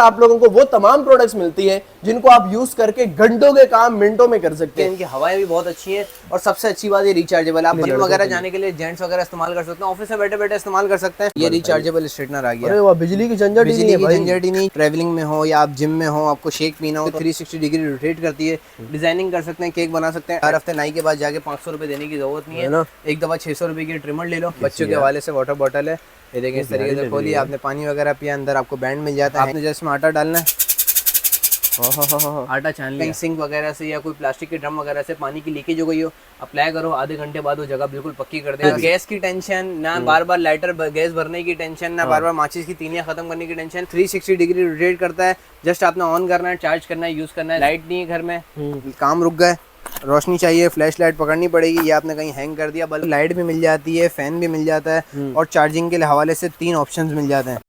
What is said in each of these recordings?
आप लोगों को वो तमाम प्रोडक्ट्स मिलती हैं जिनको आप यूज करके घंटों के काम मिनटों में कर सकते हैं। इनकी हवाएं भी बहुत अच्छी हैं और सबसे अच्छी बात ये रिचार्जेबल, आप जिम वगैरह जाने के लिए जेंट्स वगैरह इस्तेमाल कर सकते हैं, ऑफिस में बैठे बैठे इस्तेमाल कर सकते हैं। ये रिचार्जेबल स्ट्रेटनर आ गया। अरे वाह, बिजली की झंझट ही नहीं है भाई। झंझट ही नहीं। ट्रैवलिंग में हो या आप जिम में हो, आपको शेक पीना हो तो 360 डिग्री रोटेट करती है। डिजाइनिंग कर सकते हैं, केक बना सकते हैं। हर हफ्ते नाई के पास जाके 500 रुपए देने की जरूरत नहीं है, एक दफा 600 रुपए की ट्रिमर ले लो। बच्चों के हवाले से वाटर बॉटल है, ये देखिए इस तरीके से खोलिए, आपने पानी वगैरह पिया, अंदर आपको बैंड मिल जाता है। आपने जैसे में आटा डालना है, आटा छान लिया, सिंक वगैरह से या कोई प्लास्टिक के ड्रम वगैरह से पानी की लीकेज हो गई हो, अप्लाई करो, आधे घंटे बाद वो जगह बिल्कुल पक्की कर देगा। गैस की टेंशन ना, बार बार लाइटर गैस भरने की टेंशन ना, बार बार माचिस की तीलियां खत्म करने की टेंशन। 360 डिग्री रोटेट करता है, जस्ट आपने ऑन करना है, चार्ज करना है, यूज करना है। लाइट नहीं है घर में, काम रुक गए, रोशनी चाहिए, फ्लैश लाइट पकड़नी पड़ेगी, या आपने कहीं हैंग कर दिया, बल्ब लाइट भी मिल जाती है, फैन भी मिल जाता है और चार्जिंग के हवाले से 3 ऑप्शंस मिल जाते हैं।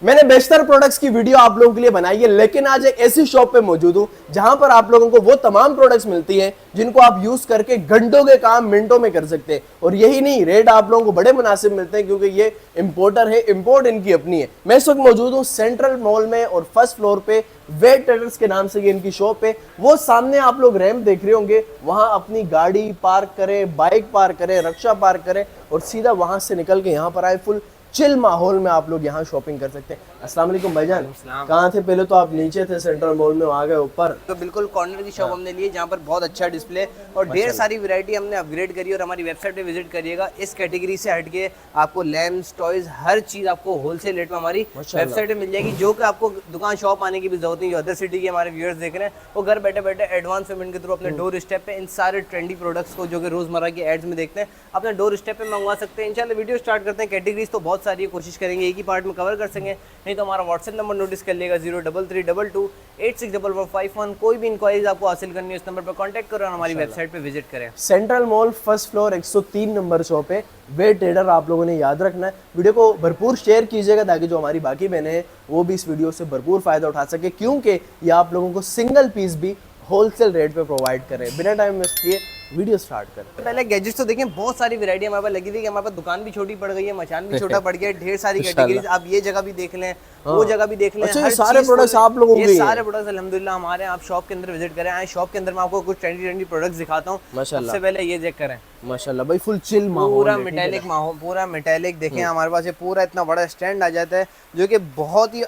मैंने बेशतर प्रोडक्ट्स की वीडियो आप लोगों के लिए बनाई है, लेकिन आज एक ऐसी शॉप पे मौजूद हूं जहां पर आप लोगों को वो तमाम प्रोडक्ट्स मिलती हैं जिनको आप यूज करके घंटों के काम मिनटों में कर सकते हैं। और यही नहीं, रेट आप लोगों को बड़े मुनासिब मिलते हैं क्योंकि ये इंपोर्टर है, इंपोर्ट इनकी अपनी है। मैं इस वक्त मौजूद हूं सेंट्रल मॉल में और फर्स्ट फ्लोर पे वेट ट्रेडर्स के नाम से ये इनकी शॉप है। वो सामने आप लोग रैंप देख रहे होंगे, वहां अपनी गाड़ी पार्क करें, बाइक पार्क करें, रिक्शा पार्क करें और सीधा वहां से निकल के यहाँ पर आए। फुल चिल माहौल में आप लोग यहाँ शॉपिंग कर सकते हैं। अस्सलाम वालेकुम भाईजान, कहाँ थे पहले? तो आप नीचे थे सेंट्रल मॉल में, आ गए ऊपर। तो बिल्कुल कॉर्नर की शॉप हमने ली है जहाँ पर बहुत अच्छा डिस्प्ले और ढेर सारी वैरायटी हमने अपग्रेड करी और हमारी वेबसाइट पे विजिट करिएगा। इस कैटेगरी से हटके आपको लैम्प्स, टॉयज, हर चीज आपको होलसेल रेट में हमारी वेबसाइट पे मिल जाएगी, जो कि आपको दुकान शॉप आने की भी जरूरत नहीं। जो अदर सिटी के हमारे व्यूअर्स देख रहे हैं वो घर बैठे बैठे एडवांस पेमेंट के थ्रू अपने डोर स्टेप पे इन सारे ट्रेंडी प्रोडक्ट्स को, जो कि रोजमर्रा की एड्स में देखते हैं, अपने डोर स्टेप पे मंगवा सकते हैं। इंशाल्लाह वीडियो स्टार्ट करते हैं। कैटेगरीज तो बहुत सारी है, कोशिश करेंगे एक ही पार्ट में कवर कर सकें, नहीं तो हमारा व्हाट्सएप नंबर नोटिस कर लिएगा 0332286451। कोई भी इंक्वायरीज आपको हासिल करनी है इस नंबर पर कांटेक्ट करो और हमारी वेबसाइट पे विजिट करें। Central mall first floor 103 number shop है। वेट ट्रेडर आप लोगों ने याद रखना है। वीडियो को भरपूर शेयर कीजिएगा ताकि जो हमारी बाकी बहनें हैं वो भी इस वीडियो से भरपूर फायदा उठा सके, क्योंकि ये आप लोगों को सिंगल पीस भी होलसेल रेट पे प्रोवाइड करें। बिना टाइम वेस्ट किए वीडियो स्टार्ट करें। पहले गैजेट्स तो देखें, बहुत सारी वैरायटी हमारे पास लगी थी कि हमारे पास दुकान भी छोटी पड़ गई है, मचान भी छोटा पड़ गया है, ढेर सारी कैटेगरीज। आप ये जगह भी देख लें, वो जगह भी देख लें। अच्छा, सारे प्रोडक्ट्स आप लोगों के, ये सारे प्रोडक्ट्स अल्हम्दुलिल्लाह हमारे। आप शॉप के अंदर विजिट करें, आए शॉप के अंदर मैं आपको कुछ ट्रेंडी प्रोडक्ट्स दिखाता हूँ। सबसे पहले ये चेक करें, माशाल्लाह भाई, फुल चिल माहौल, पूरा मेटालिक माहौल, पूरा मेटालिक। देखें हमारे पास ये पूरा इतना बड़ा स्टैंड आ जाता है जो कि बहुत ही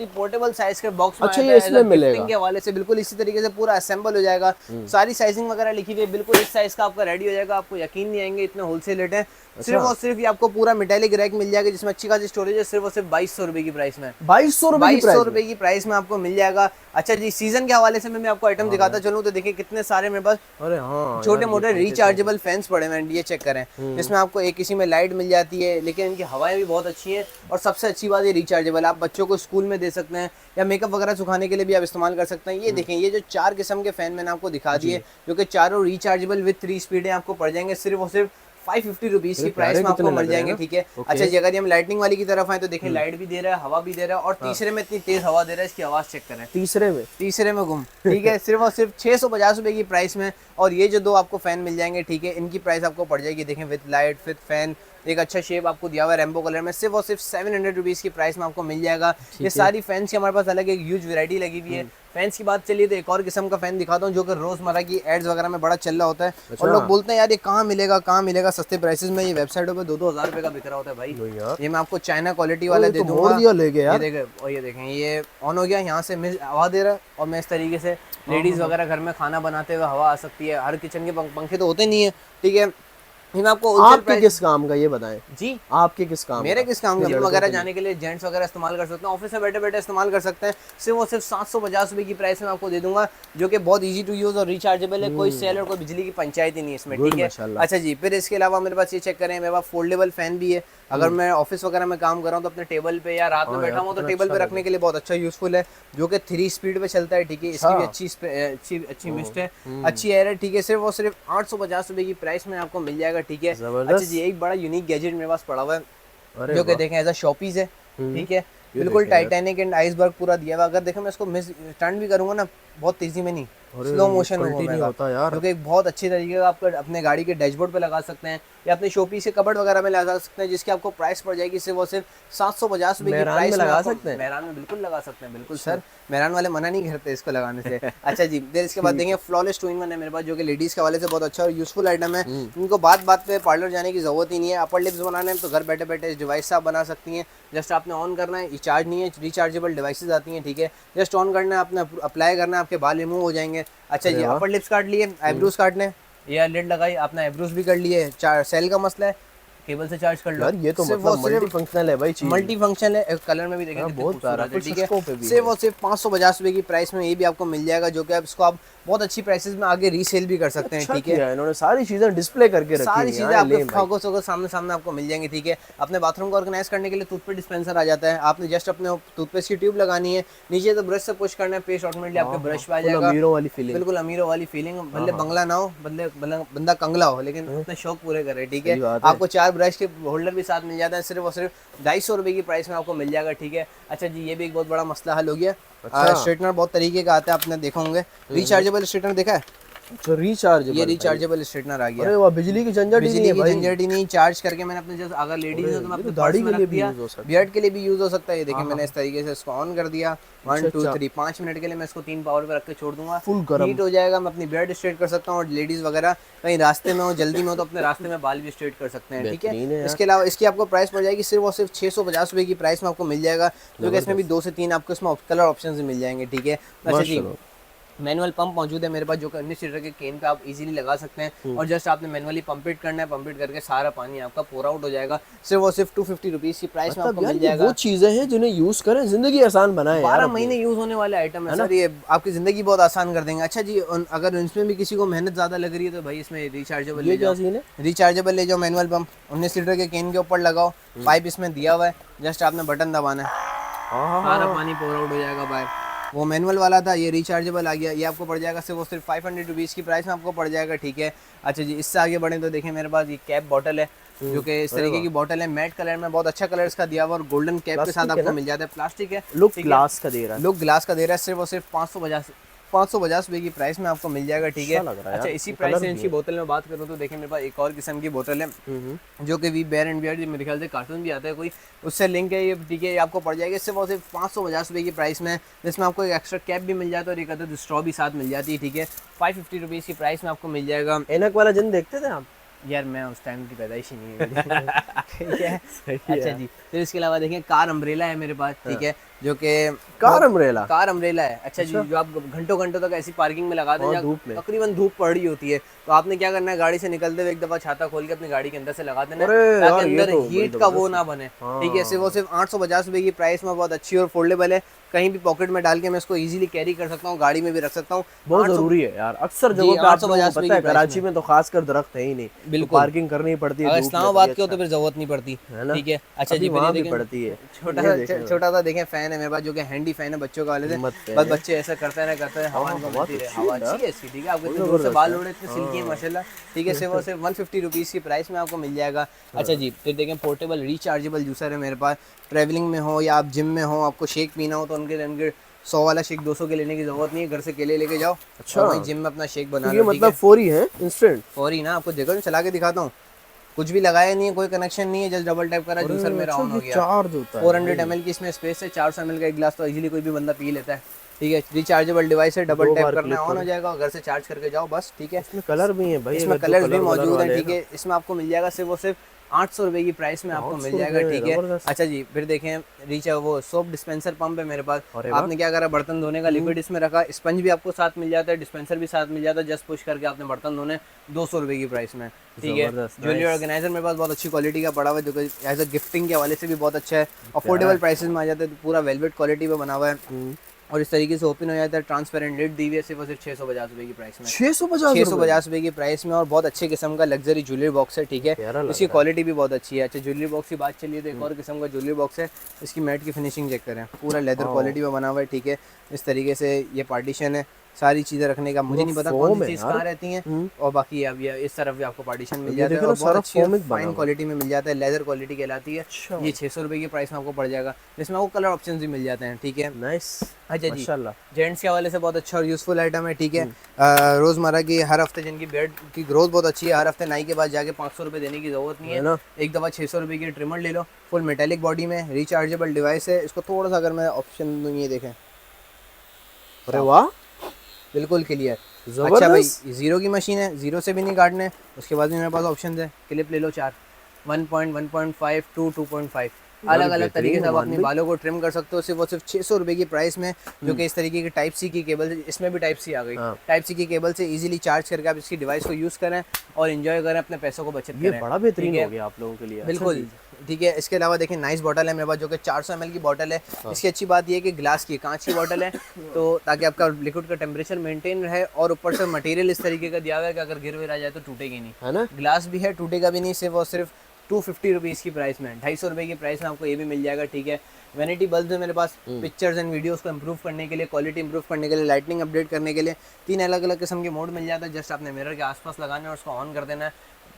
पोर्टेबल साइज के बॉक्स में। अच्छा, ये इसमें मिलेगा के हवाले से बिल्कुल इसी तरीके से पूरा असेंबल हो जाएगा। सारी साइजिंग वगैरह लिखी हुई है, बिल्कुल इस साइज का आपका रेडी हो जाएगा। आपको यकीन नहीं आएंगे इतने होलसेल रेट है। सिर्फ और सिर्फ ये आपको पूरा मेटालिक रैक मिल जाएगा जिसमें अच्छी खासी स्टोरेज है। सिर्फ और सिर्फ 2200 रुपए की प्राइस में, 2200 रुपए की प्राइस में आपको मिल जाएगा। अच्छा जी, सीजन के हवाले से मैं आपको आइटम दिखाता चलूं तो देखिए कितने सारे मेरे पास अरे हाँ छोटे मोटे रिचार्जेबल फैंस पड़े हैं। ये चेक करें, इसमें आपको एक किसी में लाइट मिल जाती है, लेकिन इनकी हवाएं भी बहुत अच्छी हैं और सबसे अच्छी बात ये रिचार्जेबल। आप बच्चों को स्कूल में दे सकते हैं या मेकअप वगैरह सुखाने के लिए भी आप इस्तेमाल कर सकते हैं। ये देखें, ये जो 4 किस्म के फैन मैंने आपको दिखा दिए, जो कि चारों रिचार्जेबल विद 3 स्पीड है, आपको पड़ जाएंगे सिर्फ और सिर्फ 550 रुपीज की प्राइस में आपको मिल जाएंगे। ठीक है। अच्छा जी, अगर हम लाइटनिंग वाली की तरफ आए तो देखें लाइट भी दे रहा है, हवा भी दे रहा है और तीसरे में इतनी तेज हवा दे रहा है, इसकी आवाज चेक करें। तीसरे में गुम, ठीक है। सिर्फ और सिर्फ 650 रुपए की प्राइस में। और ये जो 2 आपको फैन मिल जाएंगे, ठीक है, इनकी प्राइस आपको पड़ जाएगी, देखें, विद लाइट विद फैन, एक अच्छा शेप आपको दिया हुआ है रेम्बो कलर में, सिर्फ और सिर्फ 700 रुपीज की प्राइस में आपको मिल जाएगा। ये सारी फैंस की हमारे पास अलग एक ह्यूज वैरायटी लगी हुई है। फैंस की बात चलिए तो एक और किस्म का फैन दिखाता हूँ जो कि रोजमर्रा की एड्स वगैरह में बड़ा चल रहा होता है। और लोग बोलते हैं यार ये कहाँ मिलेगा सस्ते प्राइसेस में। ये वेबसाइटों पे 2-2 हज़ार रुपए का बिक रहा होता है भाई। ये मैं आपको चाइना क्वालिटी वाला दे दूंगा। ये देखें, ये ऑन हो गया, यहाँ से हवा दे रहा है और मैं इस तरीके से लेडीज वगैरह घर में खाना बनाते हुए हवा आ सकती है। हर किचन के पंखे तो होते नहीं है, ठीक है। मैं आपको आपके किस काम का ये बताएं जी? आपके किस काम? मेरे किस काम का? जिम वगैरह जाने के लिए जेंट्स वगैरह इस्तेमाल कर सकते हैं, ऑफिस में बैठे बैठे इस्तेमाल कर सकते हैं। सिर्फ और सिर्फ 750 रुपए की प्राइस में आपको दे दूंगा, जो कि बहुत इजी टू यूज और रिचार्जेबल है। कोई सेल और कोई बिजली की पंचायत ही नहीं है इसमें, ठीक है। अच्छा जी, फिर इसके अलावा मेरे पास ये चेक करें, मेरे पास फोल्डेबल फैन भी है। अगर मैं ऑफिस वगैरह में काम कर रहा हूँ तो अपने टेबल पे या रात में बैठा हूँ तो टेबल पे रखने के लिए बहुत अच्छा यूजफुल है, जो कि 3 स्पीड पे चलता है, ठीक है। इसकी भी अच्छी मिस्ट है, अच्छी एयर है, ठीक है। सिर्फ और सिर्फ 850 रुपए की प्राइस में आपको मिल जाएगा, ठीक है। अच्छा जी, एक बड़ा यूनिक गैजेट मेरे पास पड़ा हुआ है जो कि देखें एज अ शॉपीस है, ठीक है। बिल्कुल टाइटैनिक एंड आइसबर्ग पूरा दिया हुआ। अगर देखें मैं इसको टर्न भी करूंगा ना बहुत तेजी में नहीं, स्लो मोशन में पलटी नहीं घूमेगा, होता यार। जो कि एक बहुत अच्छी तरीके का आप अपने गाड़ी के डैशबोर्ड पे लगा सकते हैं या अपने शोपीस के कबर्ड वगैरह में लगा सकते हैं, जिसकी आपको प्राइस पड़ जाएगी सिर्फ और सिर्फ 750 रुपए की मेहरान प्राइस में में लगा आपको- सकते हैं? मेहरान में बिल्कुल लगा सकते हैं, बिल्कुल सर, मेहरान वाले मना नहीं करते इसको लगाने से। अच्छा जी, फिर इसके बाद देखेंगे फ्लॉलेस 2-in-1 है मेरे पास, जो कि लेडीज के हवाले से बहुत अच्छा और यूजफुल आइटम है। इनको बात बात पे पार्लर जाने की जरूरत ही नहीं है। अपर लिप्स बनाने हैं तो घर बैठे बैठे इस डिवाइस से आप बना सकती हैं। जस्ट आपने ऑन करना है, रिचार्ज नहीं है, रिचार्जेबल डिवाइसेस आती हैं, ठीक है। जस्ट ऑन करना है, आपने अप्लाई करना है, आपके बाल रिमूव हो जाएंगे। अच्छा जी, अपर लिप्स काट लिए, आईब्रोज काटने, या लिड लगाई, आपने आईब्रोज भी कर लिए। सेल का मसला है, केबल से चार्ज कर लो। यार ये तो सिर्फ मतलब और सिर्फ मल्टी फंक्शनल है भाई चीज। मल्टी फंक्शन है, कलर में भी देखें कितने बहुत प्यारा, खूबसूरत है, कुछ ठीक है। सस्तों पे भी सिर्फ है। और सिर्फ 550 रुपए की प्राइस में ये भी आपको मिल जाएगा, जो कि आप इसको आप बहुत अच्छी प्राइसेस में आगे रीसेल भी कर सकते हैं, अच्छा ठीक है। किया है, इन्होंने सारी चीजें डिस्प्ले करके रखी सारी हैं, चीजें हाँ, आपके ले भाई। फोकस होकर सामने सामने आपको मिल जाएंगी, ठीक है। अपने बाथरूम को ऑर्गेनाइज करने के लिए टूथपेस्ट डिस्पेंसर आ जाता है, आपने जस्ट अपने टूथपेस्ट की ट्यूब लगानी है, नीचे तो ब्रश से पुश करना है, पेस्ट ऑटोमेटिकली आपके ब्रश पे आ फुल जाएगा। अमीरों वाली फीलिंग। बिल्कुल अमीरों वाली फीलिंग, भले बंगला ना हो, बंदा कंगला हो, लेकिन अपने शौक पूरे करे, ठीक सही है। बात है। आपको 4 ब्रश के होल्डर भी साथ मिल जाता है, सिर्फ और सिर्फ 250 रुपए की प्राइस में आपको मिल जाएगा, ठीक है। अच्छा जी, ये भी एक बहुत बड़ा मसला हल हो गया। स्ट्रेटनर बहुत तरीके का आता है, आपने देखा होंगे, रिचार्जेबल स्ट्रेटनर देखा है, अच्छा रिचार्ज, ये रिचार्जेबल स्ट्रेटनर आ गया। अरे वाह, बिजली की झंझट ही नहीं बिजली है की भाई। झंझट ही नहीं, चार्ज करके मैंने अपने जैसे अगर लेडीज हो तो मैं अपने दाढ़ी पर्स में के लिए रख भी दिया, यूज हो सकता है। बियर्ड के लिए भी यूज हो सकता है। ये देखिए मैंने इस तरीके से इसको ऑन कर दिया, 1 2 अच्छा। 3 5 मिनट के लिए मैं इसको 3 पावर पे रख के छोड़ दूंगा, फुल गरम। हीट हो जाएगा, मैं अपनी बियर्ड स्ट्रेट कर सकता हूँ, और लेडीज वगैरह कहीं रास्ते में हो, जल्दी में हो, तो अपने रास्ते में बाल भी स्ट्रेट कर सकते हैं, ठीक बेहतरीन है है। यार। इसके अलावा इसकी आपको प्राइस पड़ जाएगी सिर्फ और सिर्फ 650 रुपए की प्राइस में आपको मिल जाएगा, जो कि इसमें भी 2 से 3 आपको इसमें कलर ऑप्शन मिल जाएंगे, ठीक है। अच्छा जी, मैनुअल पंप मौजूद है मेरे पास, जो कि 19 लीटर के केन पे आप इजीली लगा सकते हैं, और जस्ट आपने मैनुअली पंप इट करना है, पंप इट करके सारा पानी आपका पोर आउट हो जाएगा, सिर्फ और सिर्फ 250 रुपीज की प्राइस में मतलब आपको यार मिल ये जाएगा। वो चीजें हैं जिन्हें यूज करें, जिंदगी आसान बनाए। 12 महीने यूज होने वाले आइटम है सर, ये आपकी जिंदगी बहुत आसान कर देंगे। अच्छा जी, अगर इसमें भी किसी को मेहनत ज्यादा लग रही है तो भाई इसमें रिचार्जेबल ले जाओ, रिचार्जेबल ले जाओ, मैनुअल पंप 19 लीटर के केन के ऊपर लगाओ, पाइप इसमें दिया हुआ है, जस्ट आपने बटन दबाना है, सारा पानी पोर आउट हो जाएगा बाहर। वो मैनुअल वाला था, ये रिचार्जेबल आ गया, ये आपको पड़ जाएगा सिर्फ वो सिर्फ 500 रुपीज़ की प्राइस में आपको पड़ जाएगा, ठीक है। अच्छा जी, इससे आगे बढ़े तो देखें मेरे पास ये कैप बॉटल है, जो कि इस तरीके की बॉटल है, मैट कलर में, बहुत अच्छा कलर इसका दिया हुआ, और गोल्डन कैप के साथ आपको मिल जाता है, प्लास्टिक है, लुक ग्लास का दे रहा है, लुक ग्लास का दे रहा है, सिर्फ और सिर्फ 550 रुपए की प्राइस में आपको मिल जाएगा, ठीक है। अच्छा, इसी प्राइस से इनकी बोतल में बात करूँ तो देखें मेरे पास एक और किस्म की बोतल है, जो कि वी बेयर एंड बियर्ड, मेरे ख्याल से कार्टून भी आता है कोई, उससे लिंक है ये, ठीक है। ये आपको पड़ जाएगा सिर्फ और सिर्फ 550 रुपए की प्राइस में, जिसमें आपको एक एक्स्ट्रा कैप भी मिल जाता है और एक अदर स्ट्रॉ भी साथ मिल जाती है, ठीक है। 550 रुपीज़ की प्राइस में आपको मिल जाएगा। एनक वाला जिन देखते थे आप? यार मैं उस टाइम की पैदाइश ही नहीं है मेरी। ठीक है। अच्छा जी, फिर इसके अलावा देखें कार अम्ब्रेला है मेरे पास, ठीक है, जो कि कार अम्ब्रेला है। अच्छा जी, जो आप घंटों घंटों तक ऐसी पार्किंग में लगा दें, धूप में तकरीबन धूप पड़ रही होती है, तो आपने क्या करना है, गाड़ी से निकलते हुए एक दफा छाता खोल के अपनी गाड़ी के अंदर से लगा देना, ताकि अंदर हीट का वो ना बने, ठीक है। सिर्फ वो सिर्फ 850 रुपए की प्राइस में बहुत अच्छी और फोल्डेबल है, कहीं भी पॉकेट में डाल के मैं इसको इजीली कैरी कर सकता हूँ, गाड़ी में भी रख सकता हूँ, बहुत जरूरी है यार। अक्सर जगहों पे आप लोगों को पता है, कराची में तो खासकर दरख्त है ही नहीं, बिल्कुल पार्किंग करनी पड़ती है, अगर इस्लामाबाद की हो तो फिर जरूरत नहीं पड़ती, ठीक है। अच्छा जी, वहाँ भी पड़ती है। छोटा सा देखें फैन है मेरे पास, जो कि हैंडी फैन है बच्चों का वाले से, बस बच्चे ऐसा करते हैं, हवा मिलती रहे, हवा अच्छी है इसकी, ठीक है। आपको इतने दूर से बाल उड़े, इतने सिल्की है माशाल्लाह, ठीक है। सिर्फ 150 रुपीज़ की प्राइस में आपको मिल जाएगा। अच्छा जी, फिर देखें पोर्टेबल रिचार्जेबल जूसर है मेरे पास, ट्रैवलिंग में हो या आप जिम में हो, आपको शेक पीना हो तो उनके 100 वाला शेक 200 के लेने की जरूरत नहीं है, घर से केले लेके जाओ, अच्छा, और वहीं जिम में अपना शेक बना लो, मतलब फौरी है, इंस्टेंट फौरी ना। आपको देखो चला के दिखाता हूँ, कुछ भी लगाया नहीं है, कोई कनेक्शन नहीं है, जस्ट डबल टैप करा, जूसर मेरा ऑन हो गया। चार्ज होता है, 400 ml की इसमें स्पेस है, 400 ml का एक गिलास तो इजीली कोई भी बंदा पी लेता है, ठीक है। रिचार्जेबल डिवाइस है, डबल टैप करना है, ऑन हो जाएगा, और घर से चार्ज करके जाओ बस, ठीक है। इसमें कलर भी है भाई, इसमें कलर्स भी मौजूद है, ठीक है। इसमें आपको मिल जाएगा सिर्फ और सिर्फ 800 रुपए की प्राइस में आपको मिल जाएगा, ठीक है। अच्छा जी, फिर देखें वो सोप डिस्पेंसर पंप है मेरे पास, आपने क्या करा, बर्तन धोने का लिक्विड इसमें रखा, स्पंज भी आपको साथ मिल जाता है, डिस्पेंसर भी साथ मिल जाता है, जस्ट पुश करके आपने बर्तन धोने, 200 रुपए की प्राइस में, ठीक है। ज्वेलरी ऑर्गेनाइजर मेरे पास बहुत अच्छी क्वालिटी का पड़ा हुआ है, जो कि एज अ गिफ्टिंग के हवाले से भी बहुत अच्छा है, अफोर्डेबल प्राइसेस में आ जाता है, पूरा वेलवेट क्वालिटी में बना हुआ है, और इस तरीके से ओपन हो जाता है, ट्रांसपेरेंट लिड दी हुई है, सिर्फ 650 रुपए की प्राइस में, 650 रुपए की प्राइस में, और बहुत अच्छे किस्म का लग्जरी ज्वेलरी बॉक्स है, ठीक है। इसकी क्वालिटी भी बहुत अच्छी है। अच्छा, ज्वेलरी बॉक्स की बात चलिए तो एक और किस्म का ज्वेलरी बॉक्स है, इसकी मैट की फिनिशिंग चेक करें, पूरा लेदर क्वालिटी में बना हुआ है, ठीक है। इस तरीके से ये पार्टीशन है, सारी चीजें रखने का, मुझे नहीं पता कौन foam सी है चीज यार। कहाँ रहती हैं। और बाकी अब ये इस तरफ भी आपको पार्टीशन मिल ये जाता है देखो और ना, बहुत सारा अच्छी foam बना फाइन हुआ है। क्वालिटी में मिल जाता है, लेदर क्वालिटी कहलाती है। अच्छा। ये 600 रुपये की प्राइस में आपको पड़ जाएगा, जिसमें आपको कलर ऑप्शन भी मिल जाते हैं, ठीक है। नाइस। अच्छा जी, माशाल्लाह। जेंट्स के हवाले से बहुत अच्छा और यूज़फुल आइटम है, ठीक है। रोज़मर्रा की हर हफ्ते जिनकी बेड की ग्रोथ बहुत अच्छी है, हर हफ्ते नाई के पास जाके 500 रुपये देने की ज़रूरत नहीं है है। ना। एक दफ़ा 600 रुपये की ट्रिमर ले लो, फुल मेटेलिक बॉडी में, रिचार्जेबल डिवाइस है। इसको थोड़ा सा अगर मैं ऑप्शन दूँ, ये देखें, अरे वाह, बिल्कुल क्लियर। अच्छा भाई, जबरदस्त। ज़ीरो की मशीन है, ज़ीरो से भी नहीं काटने। उसके बाद भी मेरे पास ऑप्शन है, क्लिप ले लो 4, 1.1.5 टू 2.5, अलग अलग तरीके बेहतरीन से आप मान अपने भाई। बालों को ट्रिम कर सकते हो, सिर्फ और सिर्फ 600 रुपये की प्राइस में। जो कि इस तरीके की टाइप सी की केबल, इसमें भी टाइप सी आ गई, हाँ। टाइप सी की केबल से इजीली चार्ज करके आप इसकी डिवाइस को यूज़ करें और एंजॉय करें, अपने पैसों को बचत ये करें। बड़ा ठीक बेहतरीन है? हो गया आप लोगों के लिए। अच्छा बिल्कुल, जी। ठीक है। इसके अलावा देखिए, नाइस बॉटल है मेरे पास, जो कि 400 ml की बॉटल है। इसकी अच्छी बात ये है कि ग्लास की, कांच की बॉटल है, तो ताकि आपका लिक्विड का टेम्परेचर मेंटेन रहे, और ऊपर से मटेरियल इस तरीके का दिया हुआ है कि अगर गिर विर आ जाए तो टूटेगी नहीं। है ना। ग्लास भी है, टूटेगा भी नहीं, सिर्फ और सिर्फ 250 रुपीज़ की प्राइस में, 250 रुपये की प्राइस में आपको ये भी मिल जाएगा, ठीक है। वैनिटी बल्ब है मेरे पास, पिक्चर्स एंड वीडियोस को इंप्रूव करने के लिए, क्वालिटी इंप्रूव करने के लिए, लाइटनिंग अपडेट करने के लिए 3 अलग अलग किस्म के मोड मिल जाता है। जस्ट आपने मिरर के आसपास लगाना है और उसको ऑन कर देना है,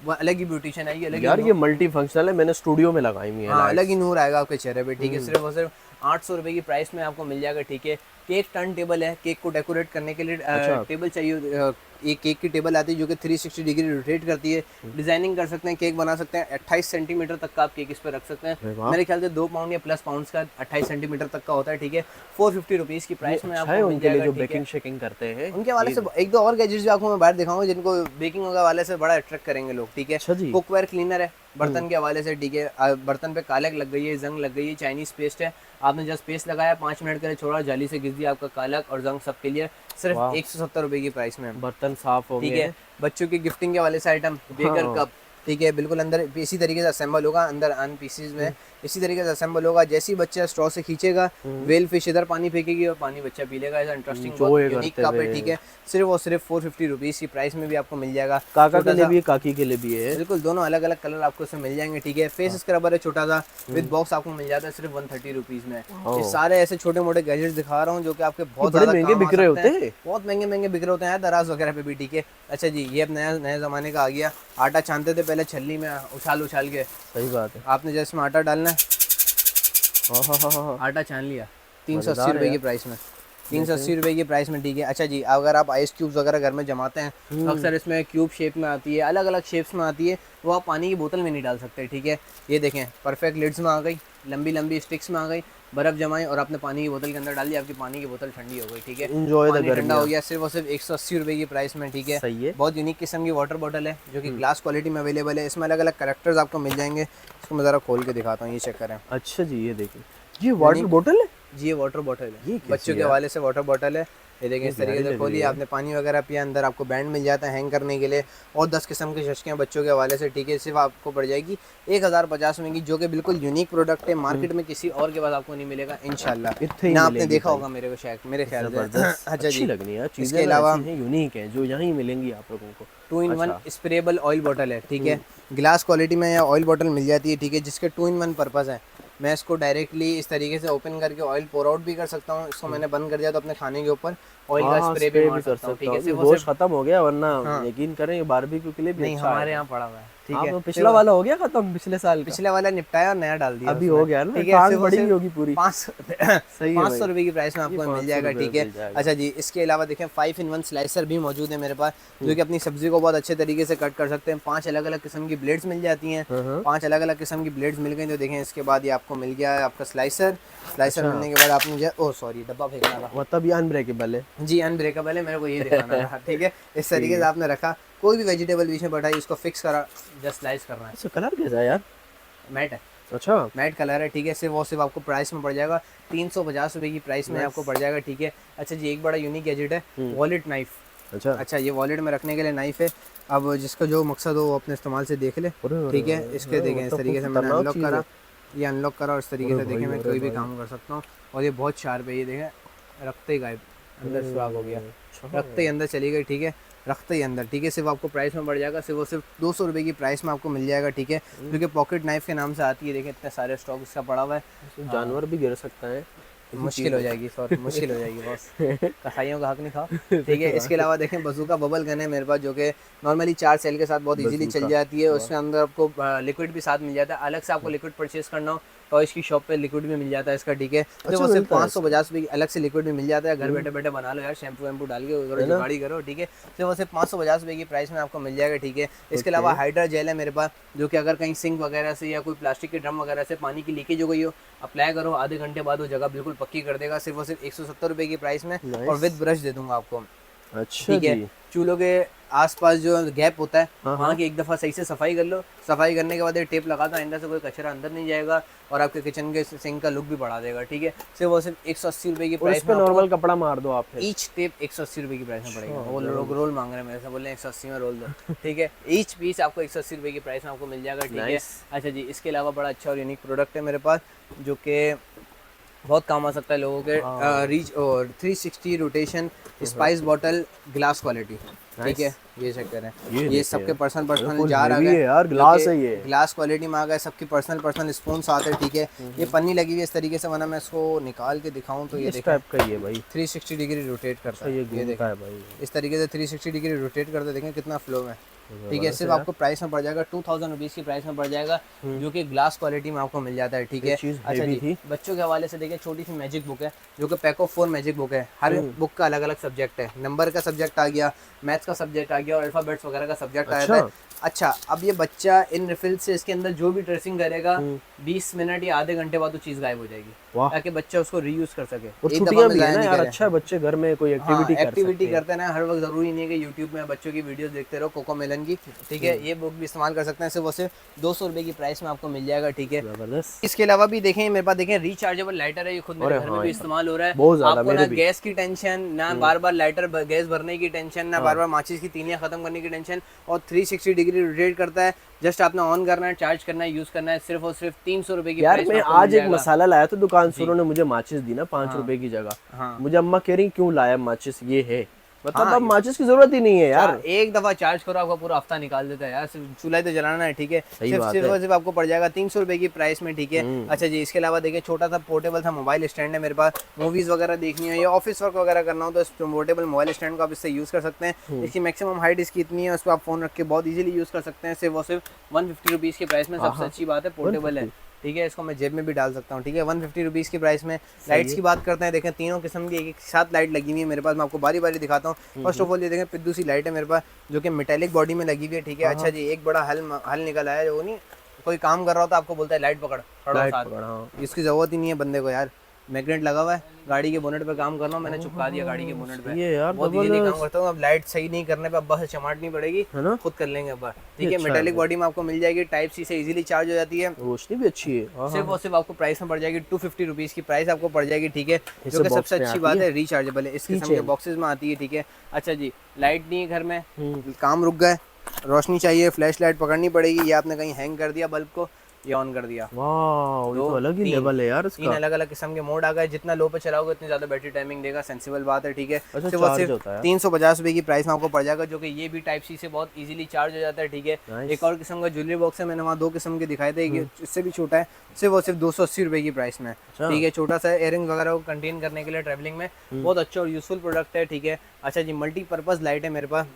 वो अलग ही ब्यूटिशियन आएगी, अलग यार ही ये मल्टी फंक्शनल है, मैंने स्टूडियो में लगाई हुई है हाँ, अलग लाइट्स। ही नूर आएगा आपके चेहरे पे, ठीक है। सिर्फ और सिर्फ 800 रुपये की प्राइस में आपको मिल जाएगा, ठीक है। केक टर्न टेबल है, केक को डेकोरेट करने के लिए अच्छा। टेबल चाहिए। एक केक की टेबल आती है जो कि 360 डिग्री रोटेट करती है, डिजाइनिंग कर सकते हैं, केक बना सकते हैं। 28 सेंटीमीटर तक का आप केक इस पर रख सकते अरे हैं। वाह। मेरे ख्याल से 2 पाउंड या प्लस पाउंड्स का 28 सेंटीमीटर तक का होता है, ठीक है। 450 रुपीज़ की प्राइस में अच्छा है आपको मिल उनके लिए जाएगा, जो ठीक है। बेकिंग शेकिंग करते हैं। उनके हवाले से एक दो और गैजेट्स भी आपको मैं बाहर दिखाऊंगा, जिनको बेकिंग के हवाले से बड़ा अट्रैक्ट करेंगे लोग, ठीक है। अच्छा जी। कुकवेयर क्लीनर है, बर्तन के हवाले से, ठीक है। बर्तन पे कालक लग गई है, जंग लग गई है, चाइनीज पेस्ट है, आपने जस्ट पेस्ट लगाया, 5 मिनट के लिए छोड़ा, जाली से घिस दिया, आपका कालक और जंग सब क्लियर, सिर्फ वाह। 170 रुपये की प्राइस में, बर्तन साफ हो ठीक गए है। बच्चों की गिफ्टिंग के वाले से आइटम, बेकर हाँ। कप, ठीक है, बिल्कुल अंदर इसी तरीके से असेंबल होगा, अंदर अन पीसीज में इसी तरीके से असेंबल होगा। जैसे ही बच्चा स्ट्रॉ से खींचेगा, वेल फिश इधर पानी फेंकेगी और पानी बच्चा पी लेगा। ऐसा इंटरेस्टिंग, बहुत enjoy यूनिक करते कप है, हुए। ठीक है। सिर्फ और सिर्फ 450 रुपीज़ की प्राइस में भी आपको मिल जाएगा। काका के छोटा लिए सा- भी है, काकी के लिए भी है। बिल्कुल, दोनों अलग अलग कलर आपको इसमें मिल जाएंगे, ठीक है। फेस स्क्रबर है छोटा सा, विद बॉक्स आपको मिल जाता है सिर्फ 130 रुपीज़ में। ये सारे ऐसे छोटे मोटे गैजेट्स दिखा रहा हूँ जो कि आपके बहुत बड़े ज़्यादा महंगे काम आ बिक रहे सकते हैं। होते हैं। बहुत महंगे महंगे बिक रहे होते हैं दराज वगैरह पे भी, ठीक है। अच्छा जी, ये अब नया नए ज़माने का आ गया। आटा छानते थे पहले छलनी में उछाल उछाल के, सही बात है। आपने जैसे इसमें आटा डालना है, हाँ हाँ हाँ हाँ। आटा छान लिया, 380 मज़ेदार है रुपये की यार। प्राइस में, 380 रुपये की प्राइस में, ठीक है। अच्छा जी, अगर आप आइस क्यूब्स वगैरह घर में जमाते हैं तो अक्सर इसमें क्यूब शेप में आती है, अलग अलग शेप्स में आती है, वो आप पानी की बोतल में नहीं डाल सकते, ठीक है। ये देखें, परफेक्ट लिड्स में आ गई, लंबी लंबी स्टिक्स में आ गई, बर्फ़ जमाई और आपने पानी की बोतल के अंदर डाल दी, आपकी पानी की बोतल ठंडी हो गई, ठीक है। Enjoy the पानी ठंडा गर्मियाँ। हो गया, सिर्फ और सिर्फ 180 रुपये की प्राइस में, ठीक है। सही है। बहुत यूनिक किस्म की वाटर बॉटल है जो कि ग्लास क्वालिटी में अवेलेबल है। इसमें अलग अलग करेक्टर्स आपको मिल जाएंगे। इसको मैं ज़रा खोल के दिखाता हूँ, ये चेक करें अच्छा जी, ये देखिए, ये वाटर बोतल है। जी, ये वाटर बॉटल ये है, कैसी बच्चों के यार? हवाले से वाटर बॉटल है। ये देखिए, इस प्यारी तरीके से लग खोलिए, रही है। आपने पानी वगैरह पिया, अंदर आपको बैंड मिल जाता है हैंग करने के लिए, और 10 किस्म के शशके हैं बच्चों के हवाले से, ठीक है। सिर्फ आपको पड़ जाएगी 1050 में की, जो कि बिल्कुल यूनिक प्रोडक्ट है, मार्केट में किसी और के पास आपको नहीं मिलेगा इंशाल्लाह। इतने ही ना आपने मिलेगी देखा भाई। होगा मेरे को, शायद मेरे ख्याल से। जबरदस्त। अच्छा अच्छी जी, लग रही है यार, चीजें इसके अलावा यूनिक है जो यहाँ ही मिलेंगी आप लोगों को। 2-in-1 अच्छा। स्प्रेबल ऑयल बॉटल है, ठीक है। ग्लास क्वालिटी में या ऑयल बॉटल मिल जाती है, ठीक है, जिसके 2-in-1 पर्पज़ है। मैं इसको डायरेक्टली इस तरीके से ओपन करके ऑयल पोर आउट भी कर सकता हूँ, इसको मैंने बंद कर दिया तो अपने खाने के ऊपर ऑयल का हाँ, स्प्रे भी मार सकता हूँ, ठीक है। सिर्फ और गोश्त सिर्फ खत्म हो गया, वरना हाँ। यकीन करें ये बारबेक्यू के लिए भी नहीं, अच्छा हमारे है। यहाँ पड़ा हुआ है, ठीक हाँ, है। तो पिछला वाला हो गया खत्म, पिछले साल का। पिछले वाला निपटाया और नया डाल दिया अभी उसमें, हो गया ना, ठीक है। टांग सिर्फ और बड़ी सिर्फ होगी पूरी। 500 सही है 500 भाई। रुपये की प्राइस में ये आपको मिल 500 जाएगा, रुपये ठीक है। मिल जाएगा। अच्छा जी, इसके अलावा देखें 5-in-1 स्लाइसर भी मौजूद है मेरे पास, जो कि अपनी सब्जी को बहुत अच्छे तरीके से कट कर सकते हैं। 5 अलग अलग किस्म की ब्लेड्स मिल जाती हैं, 5 अलग अलग किस्म की ब्लेड्स मिल गई। तो देखें, इसके बाद ये आपको मिल गया है आपका स्लाइसर मिलने के बाद आपने जो ओह सॉरी डब्बा फेंकना था मतलब ये अनब्रेकेबल है। जी, अनब्रेकेबल है, मेरे को ये दिखाना था, ठीक है। इस तरीके से आपने रखा, कोई भी वेजिटेबल बीच में बढ़ाई, इसको फिक्स करा, जस्ट स्लाइस करना है। अच्छा, कलर कैसा है यार? मैट है, अच्छा, मैट कलर है, ठीक है। सिर्फ वो सिर्फ आपको प्राइस में पड़ जाएगा 350 रुपये की प्राइस में आपको पड़ जाएगा, ठीक है। अच्छा जी, एक बड़ा यूनिक गैजेट है, वॉलेट नाइफ। अच्छा। अच्छा, ये वॉलेट में रखने के लिए नाइफ है। अब जिसका जो मकसद हो वो अपने इस्तेमाल से देख ले, ठीक है। इसके देखें, इस तरीके से मैंने अनलॉक करा, ये अनलॉक करा और इस तरीके से देखें मैं कोई भी काम कर सकता हूँ। और ये बहुत शार्प है, ये देखें, रखते ही गायब, अंदर सुराग हो गया, रखते ही अंदर चली गई, ठीक है, रखते ही अंदर, ठीक है। सिर्फ आपको प्राइस में पड़ जाएगा, सिर्फ और सिर्फ 200 रुपये की प्राइस में आपको मिल जाएगा, ठीक है। जो कि पॉकेट नाइफ के नाम से आती है। देखें, इतने सारे स्टॉक इसका पड़ा हुआ है। जानवर भी गिर सकता है। मुश्किल हो जाएगी, सॉरी मुश्किल हो जाएगी बॉस, कसाईयों का हक नहीं खाओ। ठीक है, इसके अलावा देखें बजूका बबल गन है मेरे पास, जो कि नॉर्मली 4 सेल के साथ बहुत इजीली चल जाती है। उसके अंदर आपको लिक्विड भी साथ मिल जाता है, अलग से आपको लिक्विड परचेज करना हो तो इसकी शॉप पे लिक्विड भी मिल जाता है इसका। ठीक है, तो वो सिर्फ 550 रुपये की अलग से लिक्विड भी मिल जाता है, घर बैठे बैठे बना लो यार, शैम्पू वैम्पू डाल के जुगाड़ी करो। ठीक है, तो वो सिर्फ 550 रुपये की प्राइस में आपको मिल जाएगा। ठीक है, इसके अलावा हाइड्रा जेल है मेरे पास, जो कि अगर कहीं सिंक वगैरह से या कोई प्लास्टिक के ड्रम वगैरह से पानी की लीकेज हो गई हो, अप्लाई करो, आधे घंटे बाद वो जगह बिल्कुल पक्की कर देगा, सिर्फ और सिर्फ 170 रुपये की प्राइस में, और विद ब्रश दे दूंगा आपको। अच्छा, ठीक है, चूल्हों के आसपास जो गैप होता है वहाँ की एक दफ़ा सही से सफाई कर लो, सफाई करने के बाद ये टेप लगा दो, आइंदा से कोई कचरा अंदर नहीं जाएगा और आपके किचन के सिंक का लुक भी बढ़ा देगा। ठीक है, सिर्फ वो सिर्फ 180 रुपये की प्राइस में, नॉर्मल कपड़ा मार दो आप, ईच टेप 180 रुपये की प्राइस में पड़ेगा। वो लोग रोल मांग रहे हैं मेरे से, बोले 180 में रोल दो। ठीक है, ईच पीस आपको 180 रुपये की प्राइस में आपको मिल जाएगा। ठीक है, अच्छा जी, इसके अलावा बड़ा अच्छा और यूनिक प्रोडक्ट है मेरे पास, जो कि बहुत काम आ सकता है लोगों के, रीच और 360 rotation spice bottle glass quality. ठीक है, ये चेक करें, ये सबके पर्सनल जार आ गए यार, ग्लास है, ये ग्लास क्वालिटी में आ गए, सबकी पर्सनल स्पून आते हैं। ठीक है, ये पन्नी लगी हुई है इस तरीके से, वरना मैं इसको निकाल के दिखाऊं तो ये टाइप का ही है भाई, 360 डिग्री रोटेट करता है, ये देखा है भाई, इस तरीके से 360 डिग्री रोटेट करते, देखें कितना फ्लो में। ठीक है, सिर्फ आपको प्राइस में पड़ जाएगा 2000 रुपीज़ की प्राइस में पड़ जाएगा, जो कि ग्लास क्वालिटी में आपको मिल जाता है। ठीक है, अच्छा जी, बच्चों के हवाले से देखिए, छोटी सी मैजिक बुक है, जो कि पैक ऑफ 4 मैजिक बुक है, हर बुक का अलग अलग सब्जेक्ट है, नंबर का सब्जेक्ट आ गया, मैथ्स का सब्जेक्ट आ गया और अल्फाबेट्स वगैरह का सब्जेक्ट आ जाता है। अच्छा, अब ये बच्चा इन रिफिल से इसके अंदर जो भी ड्रेसिंग करेगा 20 मिनट या आधे घंटे बाद वो चीज़ गायब हो जाएगी, ताकि बच्चा उसको रीयूज कर सके। और छुट्टियां भी है ना यार, अच्छा है, बच्चे घर में कोई एक्टिविटी करते हैं ना, हर वक्त जरूरी नहीं है कि यूट्यूब में बच्चों की वीडियोस देखते रहो कोको मेलन की। ठीक है, ये बुक भी इस्तेमाल कर सकते हैं, सिर्फ वो सिर्फ 200 रुपये की प्राइस में आपको मिल जाएगा। ठीक है, इसके अलावा भी देखें मेरे पास, देखें रिचार्जेबल लाइटर है, ये खुद मेरे घर में भी इस्तेमाल हो रहा है। आपको ना गैस की टेंशन, ना बार बार लाइटर गैस भरने की टेंशन, ना बार बार माचिस की तीलियां खत्म करने की टेंशन, और 360 डिग्री रोटेट करता है। जस्ट आपने ऑन करना है, चार्ज करना है, यूज करना है, सिर्फ और सिर्फ 300 रुपए की यार। मैं आज एक मसाला लाया था दुकान से, उन्होंने मुझे माचिस दी ना 5 रुपए की जगह। मुझे अम्मा कह रही क्यों लाया माचिस, ये है मतलब अब माचिस की जरूरत ही नहीं है यार, एक दफा चार्ज करो आपका पूरा हफ्ता निकाल देता है यार, सिर्फ चूल्हा तो जलाना है। ठीक है, सिर्फ आपको पड़ जाएगा 300 रुपए की प्राइस में। ठीक है, अच्छा जी, इसके अलावा देखिए, छोटा सा पोर्टेबल सा मोबाइल स्टैंड है मेरे पास, मूवीज वगैरह देखनी है या ऑफिस वर्क वगैरह करना हो तो इस पोर्टेबल मोबाइल स्टैंड को आप इससे यूज कर सकते हैं। इसकी मैक्सिमम हाइट इसकी इतनी है, उस पर आप फोन रख के बहुत इजीली यूज कर सकते हैं, सिर्फ वो सिर्फ 150 रुपीज़ की प्राइस में। सबसे अच्छी बात है पोर्टेबल है। ठीक है, इसको मैं जेब में भी डाल सकता हूँ। ठीक है, 150 रुपीज़ की प्राइस में। लाइट्स की बात करते हैं, देखें तीनों किस्म की एक साथ लाइट लगी हुई है मेरे पास, मैं आपको बारी बारी दिखाता हूँ। फर्स्ट ऑफ ऑल ये देखें, पिद्दू सी लाइट है मेरे पास, जो कि मेटेलिक बॉडी में लगी हुई है। ठीक है, अच्छा जी, एक बड़ा हल निकल आया, जो नहीं कोई काम कर रहा होता आपको बोलता है लाइट पकड़, इसकी जरूरत ही नहीं है बंदे को यार, मैग्नेट लगा हुआ है, गाड़ी के बोनेट पे काम करना, मैंने चिपका दिया गाड़ी के बोनेट पे, ये यार बहुत इजीली काम करता हूँ। अब लाइट सही नहीं करने पे अब्बा से चमाटनी पड़ेगी, खुद कर लेंगे अब्बा। ठीक है, मेटालिक बॉडी में आपको मिल जाएगी, टाइप सी से इजीली चार्ज हो जाती है, रोशनी भी अच्छी है। सिर्फ और सिर्फ आपको प्राइस में पड़ जाएगी 250 रुपीज़ की प्राइस आपको पड़ जाएगी। ठीक है, जो कि सबसे अच्छी बात है, रिचार्जेबल है, इस किस्म के बॉक्सेस में आती है। ठीक है, अच्छा जी, लाइट नहीं है घर में, काम रुक गए, रोशनी चाहिए, फ्लैश लाइट पकड़नी पड़ेगी, या आपने कहीं हैंग कर दिया बल्ब को, ये ऑन कर दिया, वाह, तो अलग ही लेवल है यार इसका। 3 अलग अलग किस्म के मोड आ गए, जितना लो पे चलाओगे उतनी ज्यादा बैटरी टाइमिंग देगा, सेंसिबल बात है। ठीक है, सिर्फ 350 रुपए की प्राइस में आपको पड़ जाएगा, जो कि ये भी टाइप सी से बहुत इजीली चार्ज हो जाता है। ठीक है, एक और किस्म का ज्वेलरी बॉक्स है, मैंने वहाँ 2 किस्म के दिखाए थे, इससे भी छोटा है, सिर्फ और सिर्फ 280 रुपए की प्राइस में। ठीक है, छोटा सा इयररिंग वगैरह को कंटेन करने के लिए ट्रैवलिंग में बहुत अच्छा और यूजफुल प्रोडक्ट है। ठीक है, अच्छा जी, मल्टीपर्पज लाइट है मेरे पास,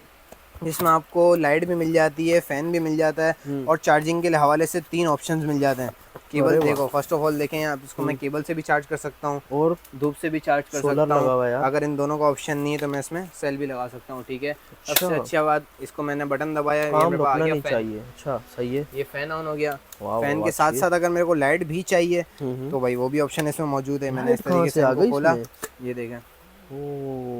जिसमें आपको लाइट भी मिल जाती है, फैन भी मिल जाता है, और चार्जिंग के हवाले से 3 ऑप्शंस मिल जाते हैं। केबल देखो, फर्स्ट ऑफ ऑल देखें आप, इसको मैं केबल से भी चार्ज कर सकता हूँ और धूप से भी चार्ज कर सकता हूँ। अगर इन दोनों का ऑप्शन नहीं है तो मैं इसमें सेल भी लगा सकता हूँ। ठीक है, सबसे अच्छी बात, इसको मैंने बटन दबाया, ये मेरे पास आ गया फैन। अच्छा, सही है, ये फैन ऑन हो गया। फैन के साथ साथ अगर मेरे को लाइट भी चाहिए तो भाई वो भी ऑप्शन इसमें मौजूद है। मैंने इस तरीके से खोला, ये देखें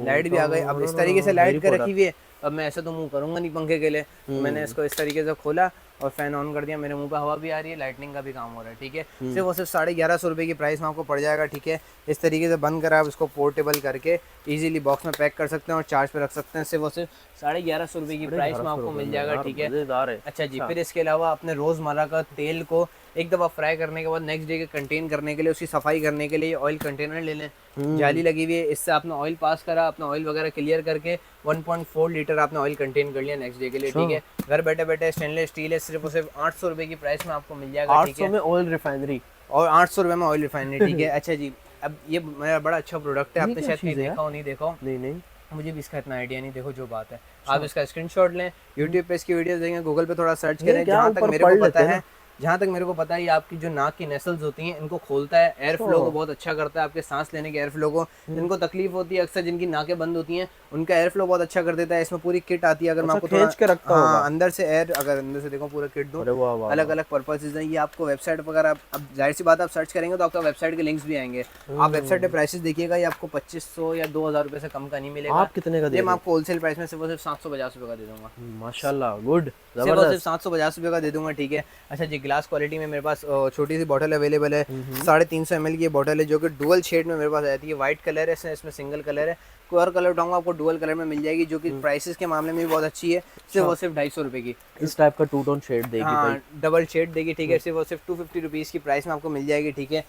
लाइट भी आ गई। अब इस तरीके से लाइट कर रखी हुई है, अब मैं ऐसे तो मुंह करूंगा नहीं पंखे के लिए, मैंने इसको इस तरीके से खोला और फैन ऑन कर दिया, मेरे मुंह पे हवा भी आ रही है, लाइटनिंग का भी काम हो रहा है। ठीक है, सिर्फ वो सिर्फ 1150 रुपये की प्राइस में आपको पड़ जाएगा। ठीक है, इस तरीके से बंद कर आप इसको पोर्टेबल करके इजीली बॉक्स में पैक कर सकते हैं और चार्ज पे रख सकते हैं। सिर्फ वो सिर्फ 1150 रुपये की प्राइस में आपको मिल जाएगा। ठीक है, अच्छा जी, फिर इसके अलावा अपने रोज़मर्रा का तेल को एक दफ़ा फ्राई करने के बाद नेक्स्ट डे के कंटेन करने के लिए, उसकी सफाई करने के लिए ऑयल कंटेनर ले लें, जाली लगी हुई है, इससे आपने ऑयल पास करा, अपना ऑयल वगैरह क्लियर करके 1.4 लीटर आपने ऑयल कंटेन कर लिया नेक्स्ट डे के लिए। ठीक है, घर बैठे बैठे स्टेनलेस स्टील है, सिर्फ और सिर्फ 800 रुपये की प्राइस में आपको मिल जाएगा। 800 में ऑयल रिफाइनरी और 800 रुपये में ऑयल रिफाइनरी। ठीक है, अच्छा जी, अब ये मेरा बड़ा अच्छा प्रोडक्ट है, ये आपने क्या शायद कहीं चीज़ है देखा हो नहीं देखा हो, नहीं नहीं मुझे भी इसका इतना आइडिया नहीं, देखो जो बात है आप इसका स्क्रीनशॉट लें, यूट्यूब पे इसकी वीडियोस देखें, गूगल पे थोड़ा सर्च ये करें। क्या जहाँ तक ऊपर मेरे पढ़ को पता लेते हैं है, ना। जहाँ तक मेरे को पता है, ये आपकी जो नाक की नेसल्स होती हैं इनको खोलता है, एयर फ्लो को बहुत अच्छा करता है, आपके सांस लेने के एयर फ्लो को, जिनको तकलीफ होती है अक्सर जिनकी नाकें बंद होती हैं उनका एयर फ्लो बहुत अच्छा कर देता है। इसमें पूरी किट आती है, अगर मैं अच्छा, आपको थोड़ा खींच के रखता होगा। हाँ अंदर से एयर, अगर अंदर से देखो पूरा किट दूँ, अरे वाह वाह अलग अलग पर्पसेज हैं। ये आपको वेबसाइट वगैरह, अब जाहिर सी बात है आप सर्च करेंगे तो आपका वेबसाइट के लिंक्स भी आएंगे, आप वेबसाइट पे प्राइसेस देखिएगा, ये आपको 2500 या 2000 रुपये से कम का नहीं मिलेगा। आप कितने का दे ये रहे मैं हो? आपको होलसेल प्राइस में सिर्फ 750 रुपये का दे दूंगा, माशाल्लाह, गुड, सिर्फ और सिर्फ 750 रुपये का दे दूंगा, ठीक है। अच्छा जी, ग्लास क्वालिटी में मेरे पास छोटी सी बॉटल अवेलेबल है, 350 ml की बॉटल है, जो कि डुअल शेड में मेरे पास आती है। व्हाइट कलर है, इसमें सिंगल कलर है, कोई और कलर उठाऊंगा आपको डुअल कलर में मिल जाएगी, जो कि प्राइसेस के मामले में भी बहुत अच्छी है, सिर्फ और सिर्फ 250 रुपये की। इस टाइप का 2 टोन शेड देगी भाई। हाँ डबल शेड देगी, ठीक है, सिर्फ और सिर्फ 250 रुपीज़ की प्राइस में आपको मिल जाएगी, ठीक है।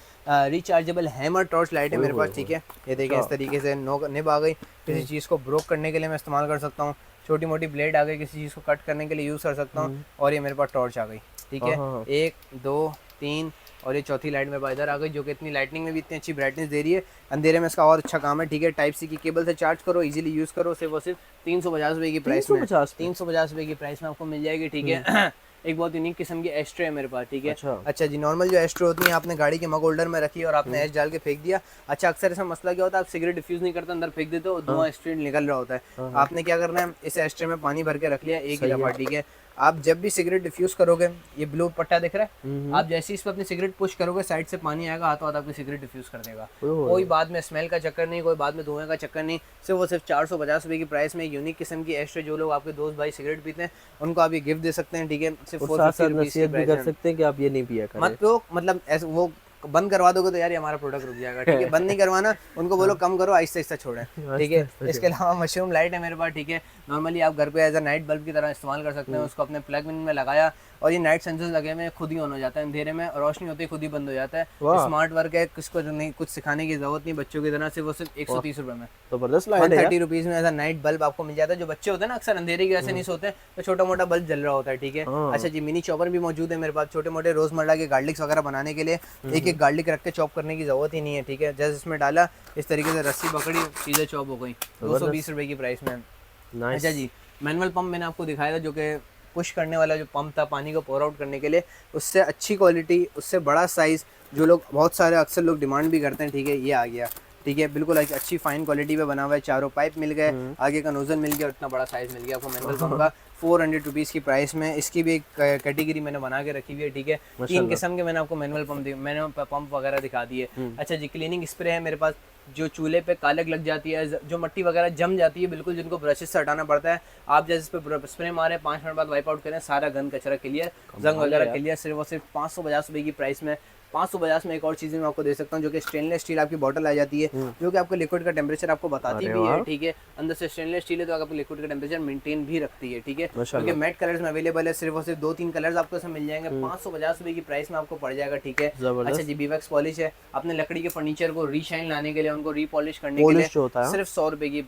रिचार्जेबल हैमर टॉर्च लाइट है मेरे पास, ठीक है, ये देखिए इस तरीके से निब आ गई, किसी चीज़ को ब्रोक करने के लिए मैं इस्तेमाल कर सकता हूँ, छोटी मोटी ब्लेड आ गई, किसी चीज़ को कट करने के लिए यूज़ कर सकता हूँ, और ये मेरे पास टॉर्च आ गई, ठीक है, 1 2 3 और ये चौथी लाइट मेरे पास इधर आ गई, जो कि इतनी लाइटनिंग में भी इतनी अच्छी ब्राइटनेस दे रही है, अंधेरे में इसका और अच्छा काम है, ठीक है। टाइप सी की केबल से चार्ज करो, इजीली यूज़ करो, सिर्फ और सिर्फ 350 रुपये की प्राइस में, 350 रुपये की प्राइस में आपको मिल जाएगी, ठीक है। एक बहुत यूनिक किस्म की एस्ट्रे है मेरे पास, ठीक है। अच्छा जी, नॉर्मल जो एस्ट्रे होती है आपने गाड़ी के मग होल्डर में रखी और आपने एश डाल के फेंक दिया। अच्छा, अक्सर ऐसा मसला क्या होता है, आप सिगरेट डिफ्यूज नहीं करते, अंदर फेंक देते हो, धुआं एस्ट्रे निकल रहा होता है। आपने क्या करना है, इस एस्ट्रे में पानी भर के रख लिया एक ही दफा, ठीक है। आप जब भी सिगरेट डिफ्यूज करोगे, ये ब्लू पट्टा दिख रहा है, आप जैसे ही इस पर अपनी सिगरेट पुश करोगे, साइड से पानी आएगा, हाथों हाथ आपकी सिगरेट डिफ्यूज कर देगा। कोई बाद में स्मेल का चक्कर नहीं, कोई बाद में धुएं का चक्कर नहीं, सिर्फ वो सिर्फ 450 रुपये की प्राइस में यूनिक किस्म की एस्ट्रे, जो लोग आपके दोस्त भाई सिगरेट पीते हैं उनको आप ये गिफ्ट दे सकते हैं, ठीक है। सिर्फ 450 रुपीज़ भी कर सकते हैं कि आप ये नहीं पिया करें, मत पियो, मतलब ऐसे वो बंद करवा दोगे तो यार ये हमारा प्रोडक्ट रुक जाएगा, ठीक है। बंद नहीं करवाना, उनको बोलो कम करो, आहिस्ता आहिस्ता छोड़ें, ठीक है। इसके अलावा मशरूम लाइट है मेरे पास, ठीक है, नॉर्मली आप घर पे एज अ नाइट बल्ब की तरह इस्तेमाल कर सकते हैं। उसको अपने प्लग इन में लगाया और ये नाइट सेंसर्स लगे हुए हैं, खुद ही ऑन हो जाता है, अंधेरे में रोशनी होती है खुद ही बंद हो जाता है। स्मार्ट वर्क है, किसको नहीं कुछ सिखाने की जरूरत नहीं, बच्चों की तरह से वो सिर्फ 130 रुपये में, जबरदस्त लाइट है, 130 रुपीज़ में एज अ नाइट बल्ब आपको मिल जाता है। जो बच्चे होते हैं ना अक्सर अंधेरे की वजह से नहीं सोते हैं, तो छोटा मोटा बल्ब जल रहा होता है, ठीक है। अच्छा जी, मिनी चॉपर भी मौजूद है मेरे पास, छोटे मोटे रोजमर्रा के गार्लिक्स वगैरह बनाने के लिए, एक एक गार्लिक रख के चॉप करने की जरूरत ही नहीं है, ठीक है। जैसे इसमें डाला, इस तरीके से रस्सी पकड़ी, चीज़ें चॉप हो गई, 220 रुपये की प्राइस में। अच्छा जी, मैनुअल पंप मैंने आपको दिखाया था, जो कि पुश करने वाला जो पंप था पानी को पोर आउट करने के लिए, उससे अच्छी क्वालिटी, उससे बड़ा साइज़, जो लोग बहुत सारे अक्सर लोग डिमांड भी करते हैं, ठीक है, ये आ गया, ठीक है। बिल्कुल एक अच्छी फाइन क्वालिटी पे बना हुआ है, चारों पाइप मिल गए, आगे का नोजल मिल गया, इतना बड़ा साइज़ मिल गया आपको मैनुअल पंप का, 400 रुपीज़ की प्राइस में। इसकी भी एक कैटेगरी मैंने बना के रखी हुई है, ठीक है। 3 किस्म के मैंने आपको मैनुअल पंप वगैरह दिखा दिए। अच्छा जी, क्लीनिंग स्प्रे है मेरे पास, जो चूल्हे पे कालक लग जाती है, जो मिट्टी वगैरह जम जाती है, बिल्कुल जिनको ब्रशेस से हटाना पड़ता है, आप जैसे इस पर स्प्रे मारें, 5 मिनट बाद वाइप आउट करें, सारा गंद कचरा क्लियर, जंग वगैरह क्लियर, सिर्फ और सिर्फ 550 रुपये की प्राइस में। 550 में एक और चीज़ मैं आपको दे सकता हूँ, जो कि स्टेनलेस स्टील आपकी बॉटल आ जाती है, जो कि आपको लिक्विड का टेम्परेचर आपको बताती भी है, ठीक है। अंदर से स्टेनलेस स्टील है तो आपको लिक्विड का टेम्परेचर मेंटेन भी रखती है, ठीक है। क्योंकि मैट कलर्स में अवेलेबल है, सिर्फ और सिर्फ 2-3 कलर्स आपको इसमें मिल जाएंगे, 550 रुपये की प्राइस में आपको पड़ जाएगा, ठीक है। अच्छा जी, बीवैक्स पॉलिश है, अपने लकड़ी के फर्नीचर को रीशाइन लाने के लिए, उनको रीपॉलिश करने के लिए सिर्फ 100 रुपये की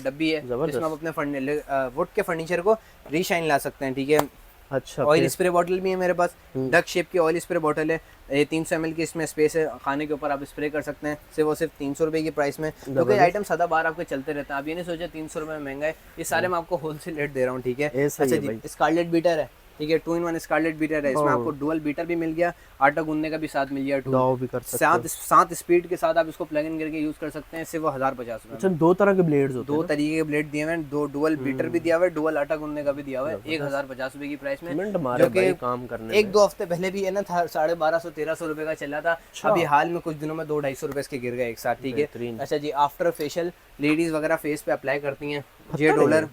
डब्बी है, जिसमें आप अपने वुड के फर्नीचर को रीशाइन ला सकते हैं, ठीक है। अच्छा, ऑयल स्प्रे बॉटल भी है मेरे पास, डक शेप की ऑयल स्प्रे बॉटल है, ये 300 ml की इसमें स्पेस है, खाने के ऊपर आप स्प्रे कर सकते हैं, सिर्फ वो सिर्फ 300 रुपये की प्राइस में। क्योंकि आइटम सदा बार आपके चलते रहते हैं, आप ये नहीं सोचे 300 रुपये में महंगा है, ये सारे मैं आपको होलसेल रेट दे रहा हूँ, ठीक है। अच्छा जी, स्कारलेट बीटर है, ठीक है, 2-in-1 स्कारलेट बीटर है, इसमें आपको डुअल बीटर भी मिल गया, आटा गूंदने का भी साथ मिल गया, सात स्पीड के साथ आप इसको प्लग इन करके यूज कर सकते हैं, सिर्फ 1050 रुपये। अच्छा, 2 तरह के ब्लेड्स होते हैं, 2 तरीके के ब्लेड दिए हुए हैं, 2 डुअल बीटर भी दिया हुआ है, डुअल आटा गूंदने का भी दिया हुआ है, 1050 रुपये की प्राइस में, जो कि काम करने 1-2 हफ्ते पहले भी है ना 1250-1300 रुपये का चला था, अभी हाल में कुछ दिनों में 200-250 रुपये के गिर गए एक साथ, ठीक है। अच्छा जी, आफ्टर फेशियल लेडीज वगैरह फेस पे अप्लाई करती हैं, जे डॉलर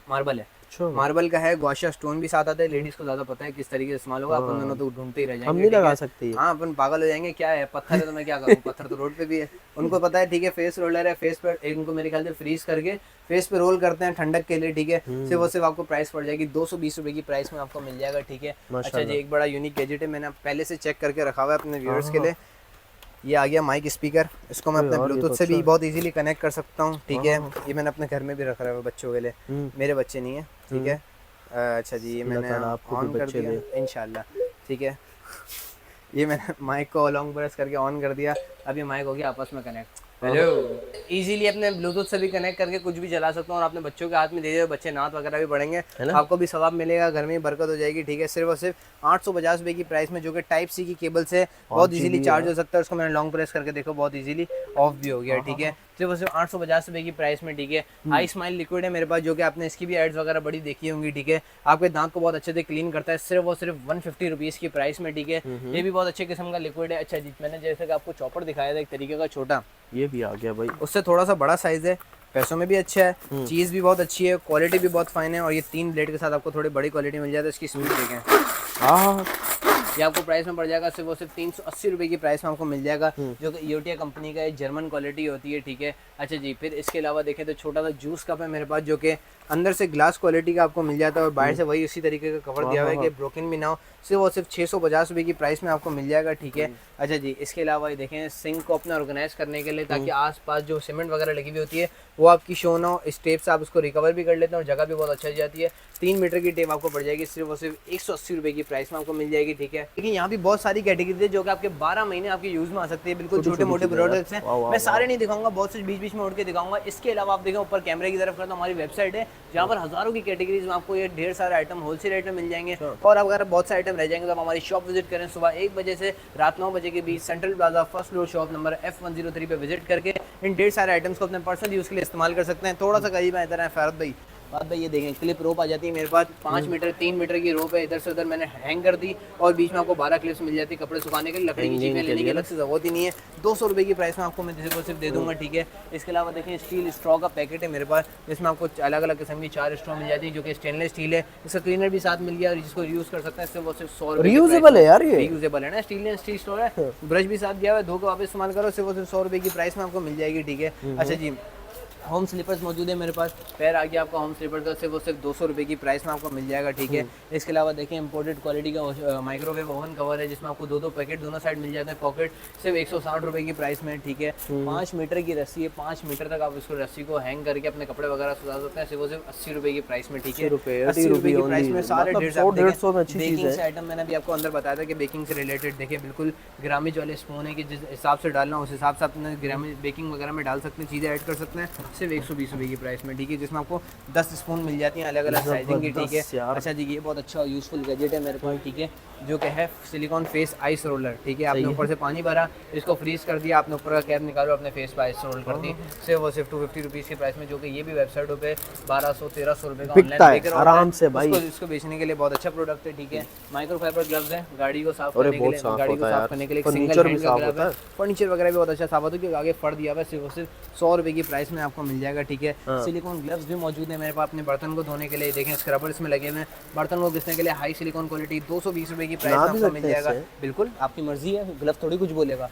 मार्बल है, मार्बल का है, गौशिया स्टोन भी साथ आता है, लेडीज को ज्यादा पता है किस तरीके से इस्तेमाल होगा, अपन दोनों तो ढूंढते ही रह जाएंगे, हम नहीं लगा सकते। हाँ, अपन पागल हो जाएंगे, क्या है पत्थर है तो मैं क्या करूँ, पत्थर तो रोड पे भी है, उनको पता है, ठीक है। फेस रोलर है, फेस पर इनको मेरे ख्याल से फ्रीज करके फेस पे रोल करते हैं ठंडक के लिए, ठीक है। सिर्फ वो सिर्फ आपको प्राइस पड़ जाएगी 220 रुपये की प्राइस में आपको मिल जाएगा, ठीक है। अच्छा जी, एक बड़ा यूनिक गैजेट है, मैंने पहले से चेक करके रखा हुआ है अपने व्यूअर्स के लिए, ये आ गया माइक स्पीकर, इसको मैं अपने ब्लूटूथ से भी बहुत इजीली कनेक्ट कर सकता हूँ, ठीक है। ये मैंने अपने घर में भी रखा है बच्चों के लिए, मेरे बच्चे नहीं है, ठीक है। अच्छा जी, ये मैंने ऑन कर दिया इंशाल्लाह, ठीक है। ये मैंने माइक को लॉन्ग प्रेस करके ऑन कर दिया, अब ये माइक हो गया आपस में कनेक्ट। हेलो, इजीली अपने ब्लूटूथ से भी कनेक्ट करके कुछ भी चला सकता हूँ और अपने बच्चों के हाथ में दे दे, बच्चे नात वगैरह भी पढ़ेंगे, आपको भी सवाब मिलेगा, घर में बरकत हो जाएगी। ठीक है, सिर्फ और सिर्फ 850 रुपये की प्राइस में, जो कि टाइप सी की केबल से बहुत इजीली चार्ज हो सकता है। उसको मैंने लॉन्ग प्रेस करके देखो, बहुत इजीली ऑफ भी हो गया। ठीक है, सिर्फ और सिर्फ 850 रुपये की प्राइस में। ठीक है, आई स्माइल लिक्विड है मेरे पास, जो कि आपने इसकी भी एड्स वगैरह बड़ी देखी होंगी। ठीक है, आपके दांत को बहुत अच्छे से क्लीन करता है, सिर्फ और सिर्फ 150 रुपीज़ की प्राइस में। ठीक है, ये भी बहुत अच्छे किस्म का लिक्विड है। अच्छा जी, मैंने जैसे कि आपको चॉपर दिखाया था एक तरीके का छोटा, ये भी आ गया भाई, उससे थोड़ा सा बड़ा साइज है, पैसों में भी अच्छा है, चीज़ भी बहुत अच्छी है, क्वालिटी भी बहुत फाइन है। और ये 3 ब्लेड के साथ आपको थोड़ी बड़ी क्वालिटी मिल जाती है। इसकी स्पीड देखें, हाँ ये आपको प्राइस में पड़ जाएगा सिर्फ और सिर्फ 380 रुपये की प्राइस में आपको मिल जाएगा, जो कि यूटिया कंपनी का एक जर्मन क्वालिटी होती है। ठीक है, अच्छा जी, फिर इसके अलावा देखें तो छोटा सा जूस कप है मेरे पास, जो कि अंदर से ग्लास क्वालिटी का आपको मिल जाता है और बाहर से वही उसी तरीके का कवर दिया हुआ है कि ब्रोकन भी ना हो। सिर्फ और सिर्फ 650 रुपये की प्राइस में आपको मिल जाएगा। ठीक है, अच्छा जी, इसके अलावा ये देखें सिंक को अपना ऑर्गेनाइज करने के लिए, ताकि आसपास जो सीमेंट वगैरह लगी हुई होती है वो आपकी शो ना हो, इस टेप से आप उसको रिकवर भी कर लेते हैं और जगह भी बहुत अच्छा जाती है। 3 मीटर की टेप आपको पड़ जाएगी, सिर्फ और सिर्फ 180 रुपये की प्राइस में आपको मिल जाएगी। ठीक है, लेकिन यहाँ भी बहुत सारी कैटेगरी है जो कि आपके 12 महीने आपके यूज में आ सकती है। बिल्कुल छोटे मोटे प्रोडक्ट्स हैं, मैं सारे नहीं दिखाऊंगा, बहुत से बीच बीच में उड़ के दिखाऊंगा। इसके अलावा आप देखें ऊपर कैमरे की तरफ करता हूँ, हमारी वेबसाइट है जहाँ पर हजारों की कैटेगरीज में आपको ये ढेर सारे आइटम होलसेल रेट में मिल जाएंगे। और अगर बहुत से आइटम रह जाएंगे तो आप हमारी शॉप विजिट करें, सुबह 1 बजे से रात 9 बजे के बीच, central plaza first floor, shop number F103 पे विजिट करके इन ढेर सारे आइटम्स को अपने पर्सनल यूज़ के लिए इस्तेमाल कर सकते हैं। थोड़ा सा करीब है इधर है फैरत भाई, बात भाई ये देखें क्लिप रोप आ जाती है मेरे पास, 5 मीटर 3 मीटर की रोप है, इधर से उधर मैंने हैंग कर दी और बीच में आपको 12 क्लिप्स मिल जाती है कपड़े सुखाने के लिए। लकड़ी की चीज़ें लेने की अलग से जरूरत ही नहीं है, 200 रुपये की प्राइस में आपको मैं सिर्फ दे दूंगा। ठीक है, इसके अलावा देखें स्टील स्ट्रॉ का पैकेट है मेरे पास, जिसमें आपको अलग अलग किस्म की 4 स्ट्रॉ मिल जाती है, जो कि स्टेनलेस स्टील है। इसका क्लीनर भी साथ मिल गया, जिसको यूज़ कर सकते हैं। सिर्फ 100 रुपये रीयूजेबल है यार, ये रीयूजेबल है ना, स्टील स्टील स्ट्रॉ है, ब्रश भी साथ दिया हुआ है, धो के वापस इस्तेमाल करो, सिर्फ 100 रुपये की प्राइस में आपको मिल जाएगी। ठीक है, अच्छा जी, होम स्लीपर्स मौजूद है मेरे पास, पैर आ गया आपका होम स्लीपर का, सिर्फ 200 रुपये की प्राइस में आपको मिल जाएगा। ठीक है, इसके अलावा देखिए इंपोर्टेड क्वालिटी का माइक्रोवेव ओवन कवर है, जिसमें आपको 2 पैकेट दोनों साइड मिल जाते हैं, पॉकेट सिर्फ 160 रुपये की प्राइस में। ठीक है, 5 मीटर की रस्सी है, 5 मीटर तक आप इसको रस्सी को हैंग करके अपने कपड़े वगैरह सुधा सकते हैं, सिर्फ 80 रुपये की प्राइस में। ठीक है, 80 रुपये की प्राइस में सारे 150 में बेकिंग से आइटम मैंने भी आपको अंदर बताया था कि बेकिंग से रिलेटेड देखिए बिल्कुल ग्रामीज वाले स्पून है कि जिस हिसाब से डालना उस हिसाब से अपने ग्रामीज बेकिंग वगैरह में डाल सकते हैं, चीज़ें ऐड कर सकते हैं, सिर्फ 120 रुपये प्राइस में। ठीक है, जिसमें आपको 10 स्पून मिल जाती हैं अलग अलग साइजिंग की। ठीक है, अच्छा जी, ये बहुत अच्छा यूजफुल गैजेट है मेरे पास। ठीक है, जो कि है सिलिकॉन फेस आइस रोलर। ठीक है, आपने ऊपर से पानी भरा, इसको फ्रीज कर दिया, आपने ऊपर का कैप निकालो, अपने फेस पर आइस रोल कर दी, सिर्फ 250 रुपीज़ की प्राइस में, जो कि ये भी वेबसाइटों पे 1200-1300 रुपये का ऑनलाइन आराम से भाई, इसको बेचने के लिए बहुत अच्छा प्रोडक्ट है। ठीक है, माइक्रोफाइबर ग्लव्स है, गाड़ी को साफ करने के लिए, गाड़ी को साफ करने के लिए सिंगल हैंड का ग्लव है, फर्नीचर वगैरह भी बहुत अच्छा साफ होता है, क्योंकि आगे फड़ दिया हुआ है, सिर्फ 100 रुपये की प्राइस में आपको मिल जाएगा। ठीक है, सिलिकॉन ग्लव्स भी मौजूद है मेरे पास अपने बर्तन को धोने के लिए, देखें स्क्रबर इसमें लगे हुए हैं, बर्तन को घिसने के लिए हाई सिलिकॉन क्वालिटी, 220 रुपये की प्राइस में आपको मिल जाएगा। बिल्कुल आपकी मर्जी है, ग्लव थोड़ी कुछ बोलेगा।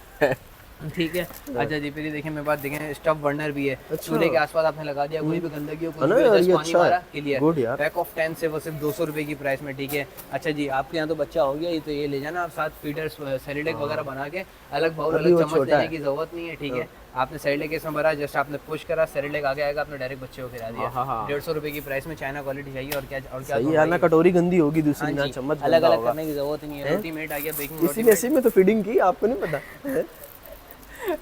ठीक है, अच्छा जी, फिर देखिए मेरे पास देखें स्टफ बर्नर भी है, चूल्हे के आसपास आपने लगा दिया, कोई भी गंदगी हो कुछ भी हो, जस्ट पानी मारा क्लियर, पैक ऑफ 10 से वो सिर्फ 200 रुपये की प्राइस में। ठीक है, अच्छा जी, आपके यहाँ तो बच्चा हो गया, ये तो ये ले जाना आप साथ, फीडर सैलेड वगैरह बना के, अलग बाउल अलग चम्मच लेने की जरूरत नहीं है। ठीक है, आपने सैलेड इसमें भरा, जस्ट आपने पुश करा, सैलेड आगे आएगा, आपने डायरेक्ट बच्चे को खिला दिया। 150 रुपये की प्राइस में चाइना क्वालिटी चाहिए, और क्या ना कटोरी गंदी होगी दूसरी ना चम्मच, अलग अलग करने की जरूरत नहीं है। रोटी मेट आ गया, बेकिंग इसी में तो फीडिंग की, आपको नहीं पता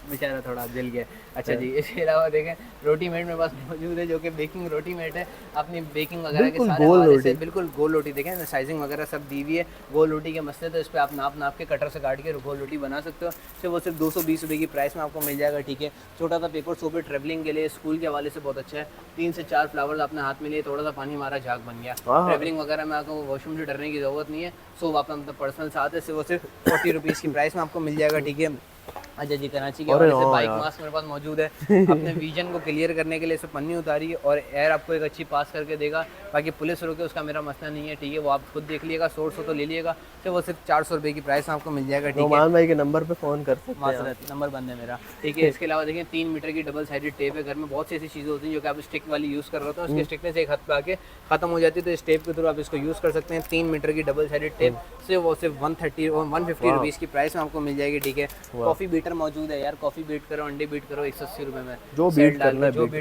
बेचारा थोड़ा जल गया। अच्छा जी, इसके अलावा देखें रोटी मेट मेरे पास मौजूद है, जो कि बेकिंग रोटी मेट है, अपनी बेकिंग वगैरह के सारे हवाले से बिल्कुल गोल रोटी देखें, साइजिंग वगैरह सब दी हुई है, गोल रोटी के मसले, तो इस पर आप नाप के कटर से काट के गोल रोटी बना सकते हो, सिर्फ वो सिर्फ 220 रुपये की प्राइस में आपको मिल जाएगा। ठीक है, छोटा सा पेपर सोप है, ट्रैवलिंग के लिए स्कूल के हवाले से बहुत अच्छा है, 3 से 4 फ्लावर्स आपने हाथ में लिए, थोड़ा सा पानी मारा, झाग बन गया, ट्रैवलिंग वगैरह में आपको वॉशरूम से डरने की जरूरत नहीं है, सोप आपका मतलब पर्सनल साथ है, सिर्फ वो सिर्फ 40 रुपीज़ की प्राइस में आपको मिल जाएगा। ठीक है, अच्छा जी, कराची के हवाले से बाइक मास्क मेरे पास मौजूद है, अपने विजन को क्लियर करने के लिए इसे पन्नी उतारी और एयर आपको एक अच्छी पास करके देगा, बाकी पुलिस रोके उसका मेरा मसला नहीं है। ठीक है, वो आप खुद देख लीजिएगा, सोर्स हो तो ले लीजिएगा, तो वो सिर्फ 400 रुपये की प्राइस आपको मिल जाएगा। ठीक है, भाई के नंबर पे फोन कर सकते हैं, नंबर बंद है मेरा। ठीक है, इसके अलावा देखिए 3 मीटर की डबल साइडेड टेप है, घर में बहुत सी ऐसी चीज़ें होती हैं जो कि आप स्टिक वाली यूज़ कर रहे हो, उसकी स्टिकनेस एक हद पे आके खत्म हो जाती है, तो इस टेप के थ्रू आप इसको यूज़ कर सकते हैं। 3 मीटर की डबल साइडेड टेप सिर्फ वो सिर्फ 150 रुपीज़ की प्राइस में आपको मिल जाएगी। ठीक है, कॉफ़ी बीटर मौजूद है यार, कॉफ़ी बीट करो, अंडे बीट करो, 180 रुपये में, जो बीट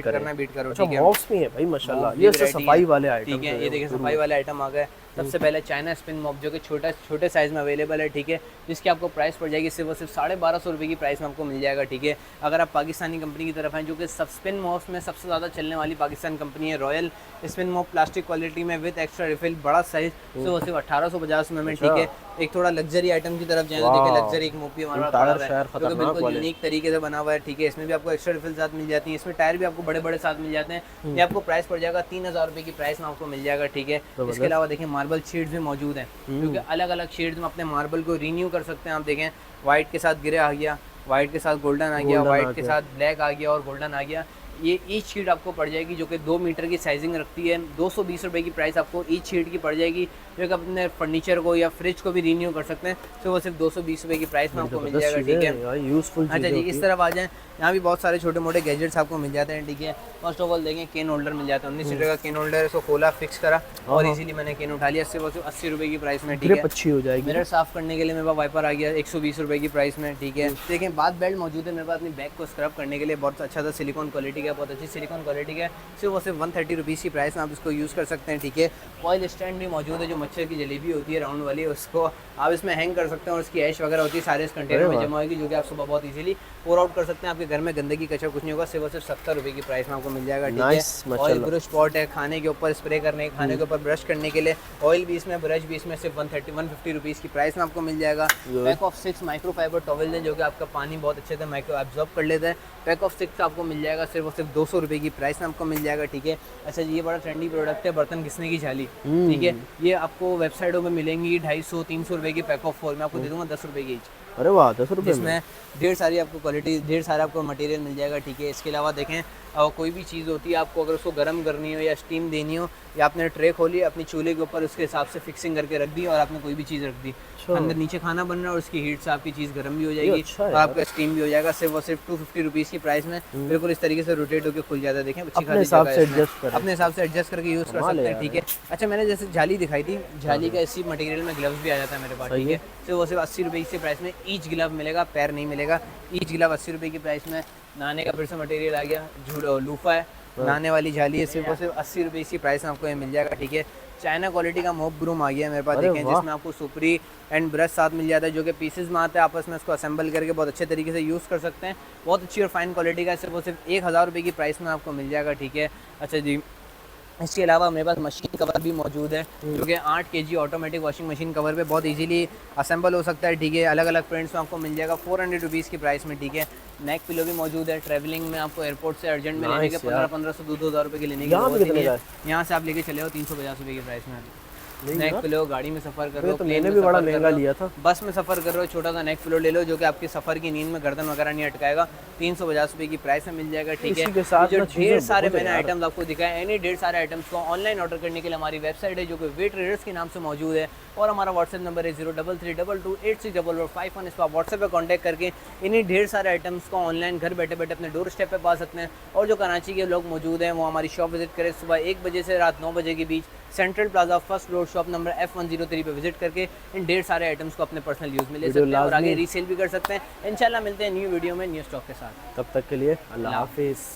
करना बीट करो। ठीक है, बॉक्स में है भाई माशाल्लाह, ये सफाई वाले आइटम। ठीक है, ये देखिए सफाई वाले आइटम आ गए, सबसे पहले चाइना स्पिन मॉप जो कि छोटे साइज़ में अवेलेबल है, ठीक है, जिसकी आपको प्राइस पड़ जाएगी सिर्फ और सिर्फ 1250 रुपये की प्राइस में आपको मिल जाएगा, ठीक है। अगर आप पाकिस्तानी कंपनी की तरफ हैं, जो कि सब स्पिन मॉप्स में सबसे ज़्यादा चलने वाली पाकिस्तान कंपनी है, royal spin mop plastic quality में विद एक्स्ट्रा रिफिल, बड़ा साइज, सिर्फ 1850 में, ठीक है। एक थोड़ा लग्जरी आइटम की तरफ जाए तो देखिए लग्जरी एक मोपी हमारा पड़ा हुआ है, जो कि बिल्कुल यूनिक तरीके से बना हुआ है, ठीक है। इसमें भी आपको एक्स्ट्रा रिफिल साथ मिल जाती है, इसमें टायर भी आपको बड़े बड़े साथ मिल जाते हैं। ये आपको प्राइस पड़ जाएगा 3000 रुपये की प्राइस में आपको मिल जाएगा, ठीक है। इसके अलावा देखिए मार्बल शीट्स भी मौजूद हैं, क्योंकि अलग अलग शेड्स में अपने मार्बल को रीन्यू कर सकते हैं। आप देखें वाइट के साथ ग्रे आ गया, वाइट के साथ गोल्डन आ गया, वाइट के साथ ब्लैक आ गया और गोल्डन आ गया। ये ईच शीट आपको पड़ जाएगी जो कि 2 मीटर की साइजिंग रखती है। 220 रुपये की प्राइस आपको ईच शीट की पड़ जाएगी, जो कि अपने फर्नीचर को या फ्रिज को भी रीन्यू कर सकते हैं। तो वो सिर्फ 220 रुपये की प्राइस में आपको मिल जाएगा, ठीक है। यूजफुल। अच्छा जी, इस तरफ आ जाएँ, यहाँ भी बहुत सारे छोटे मोटे गैजेट्स आपको मिल जाते हैं, ठीक है। फर्स्ट ऑफ ऑल देखें केन होल्डर मिल जाता है, 19 लीटर का केन होल्डर है, इसको खोला फिक्स करा और इजीली मैंने केन उठा लिया। सिर्फ 80 रुपये की प्राइस में, ठीक है। अच्छी हो जाएगी। मिरर साफ करने के लिए मेरे पास वाइपर आ गया 120 रुपये की प्राइस में, ठीक है। देखें बाथ बेल्ट मौजूद है मेरे पास अपनी बैग को स्क्रब करने के लिए, बहुत अच्छा सा सिलिकॉन क्वालिटी का, बहुत अच्छी सिलिकॉन क्वालिटी का, सिर्फ 130 रुपीज़ की प्राइस में आप इसको यूज़ कर सकते हैं, ठीक है। ऑयल स्टैंड भी मौजूद है, जो मच्छर की जलेबी होती है राउंड वाली, उसको आप इसमें हैंग कर सकते हैं और उसकी ऐश वगैरह होती है सारे इस कंटेनर में जमा होगी, जो कि आप सुबह बहुत इजीली पोर आउट कर सकते हैं। आपके घर में गंदगी कचरा कुछ नहीं होगा, सिर्फ 70 रुपये की प्राइस में आपको मिल जाएगा, ठीक है। ऑयल ब्रश पॉट है, खाने के ऊपर स्प्रे करने, खाने के ऊपर ब्रश करने के लिए, ऑयल भी इसमें, ब्रश भी इसमें, सिर्फ 150 रुपीज़ की प्राइस में आपको मिल जाएगा। Pack of 6 micro fibre towel है, जो कि आपका पानी बहुत अच्छे से माइक्रो एब्जॉर्ब कर लेता है। पैक ऑफ 6 आपको मिल जाएगा सिर्फ और सिर्फ 200 रुपये की प्राइस में आपको मिल जाएगा, ठीक है। अच्छा जी, ये बड़ा ट्रेंडी प्रोडक्ट है, बर्तन घिसने की झाली, ठीक है। ये आपको वेबसाइटों में मिलेंगी 250-300 रुपये की, पैक ऑफ 4 में आपको दे दूँगा 10 रुपये की ईच। अरे वाह, 10 रुपये इसमें ढेर सारी आपको क्वालिटी, ढेर सारा आपको मटेरियल मिल जाएगा, ठीक है। इसके अलावा देखें कोई भी चीज़ होती है आपको अगर उसको गर्म करनी हो या स्टीम देनी हो, या आपने ट्रे खोली अपनी चूल्हे के ऊपर, उसके हिसाब से फिक्सिंग करके रख दी और आपने कोई भी चीज़ रख दी, अंदर नीचे खाना बन रहा है और उसकी हीट से आपकी चीज़ गर्म भी हो जाएगी और आपका स्टीम भी हो जाएगा, सिर्फ और सिर्फ 250 रुपीज़ की प्राइस में बिल्कुल इस तरीके से रोटेट होकर खुल जाता है। देखें अपने हिसाब से एडजस्ट करके यूज़ कर सकते हैं, ठीक है। अच्छा, मैंने जैसे झाली दिखाई थी, झाली का इसी मटेरियल में ग्लव्स भी आ जाता है मेरे पास, ठीक है। तो वो सिर्फ 80 रुपये की प्राइस में ईच ग्लव मिलेगा, पैर नहीं मिलेगा, ईच ग्लव 80 रुपये की प्राइस में। नहाने का फिर से मटेरियल आ गया, लूफा है, नहाने वाली झाली है, सिर्फ और सिर्फ 80 रुपये की प्राइस में आपको ये मिल जाएगा, ठीक है। चाइना क्वालिटी का मॉप ब्रूम आ गया है मेरे पास, देखें, जिसमें आपको सुपरी एंड ब्रश साथ मिल जाता है, जो कि पीसेस में आता है, आपस में इसको असेंबल करके बहुत अच्छे तरीके से यूज़ कर सकते हैं। बहुत अच्छी और फाइन क्वालिटी का, सिर्फ और सिर्फ 1000 रुपये की प्राइस में आपको मिल जाएगा, ठीक है। अच्छा जी, इसके अलावा मेरे पास मशीन कवर भी मौजूद है, जो कि 8 kg automatic washing machine cover पे बहुत इजीली असेंबल हो सकता है, ठीक है। अलग अलग प्रिंट्स में आपको मिल जाएगा 400 रुपीज़ की प्राइस में, ठीक है। नेक पिलो भी मौजूद है, ट्रैवलिंग में आपको एयरपोर्ट से अर्जेंट में लेने के 1500 2-2000 रुपये के लेने के, यहाँ से आप लेके चले हो 350 रुपये की प्राइस में। नेक पिलो, गाड़ी में सफर कर रहे हो, प्लेन में भी बड़ा महंगा लिया था, बस में सफर कर रहे हो, छोटा सा नेक पिलो ले लो, जो कि आपके सफर की नींद में गर्दन वगैरह नहीं अटकाएगा, 350 रुपये की प्राइस में मिल जाएगा, ठीक है। जो ढेर सारे मैंने आइटम्स आपको दिखाए, यानी ढेर सारे आइटम्स को ऑनलाइन ऑर्डर करने के लिए हमारी वेबसाइट है, जो कि वे ट्रेडर्स के नाम से मौजूद है, और हमारा व्हाट्सएप नंबर है 0332286051। इस पर आप व्हाट्सएप पर कॉन्टैक्ट करके इन्हीं ढेर सारे आइटम्स को ऑनलाइन घर बैठे बैठे अपने डोर स्टेप पे पा सकते हैं। और जो कराची के लोग मौजूद हैं वो हमारी शॉप विजिट करें सुबह 1 बजे से रात 9 बजे के बीच, central plaza first floor shop number F103 पे विजिट करके इन ढेर सारे आइटम्स को अपने पर्सनल यूज़ में ले सकते हैं और आगे रीसेल भी कर सकते हैं। इंशाल्लाह मिलते हैं न्यू वीडियो में न्यू स्टॉक के साथ, तब तक के लिए अल्लाह हाफिज़।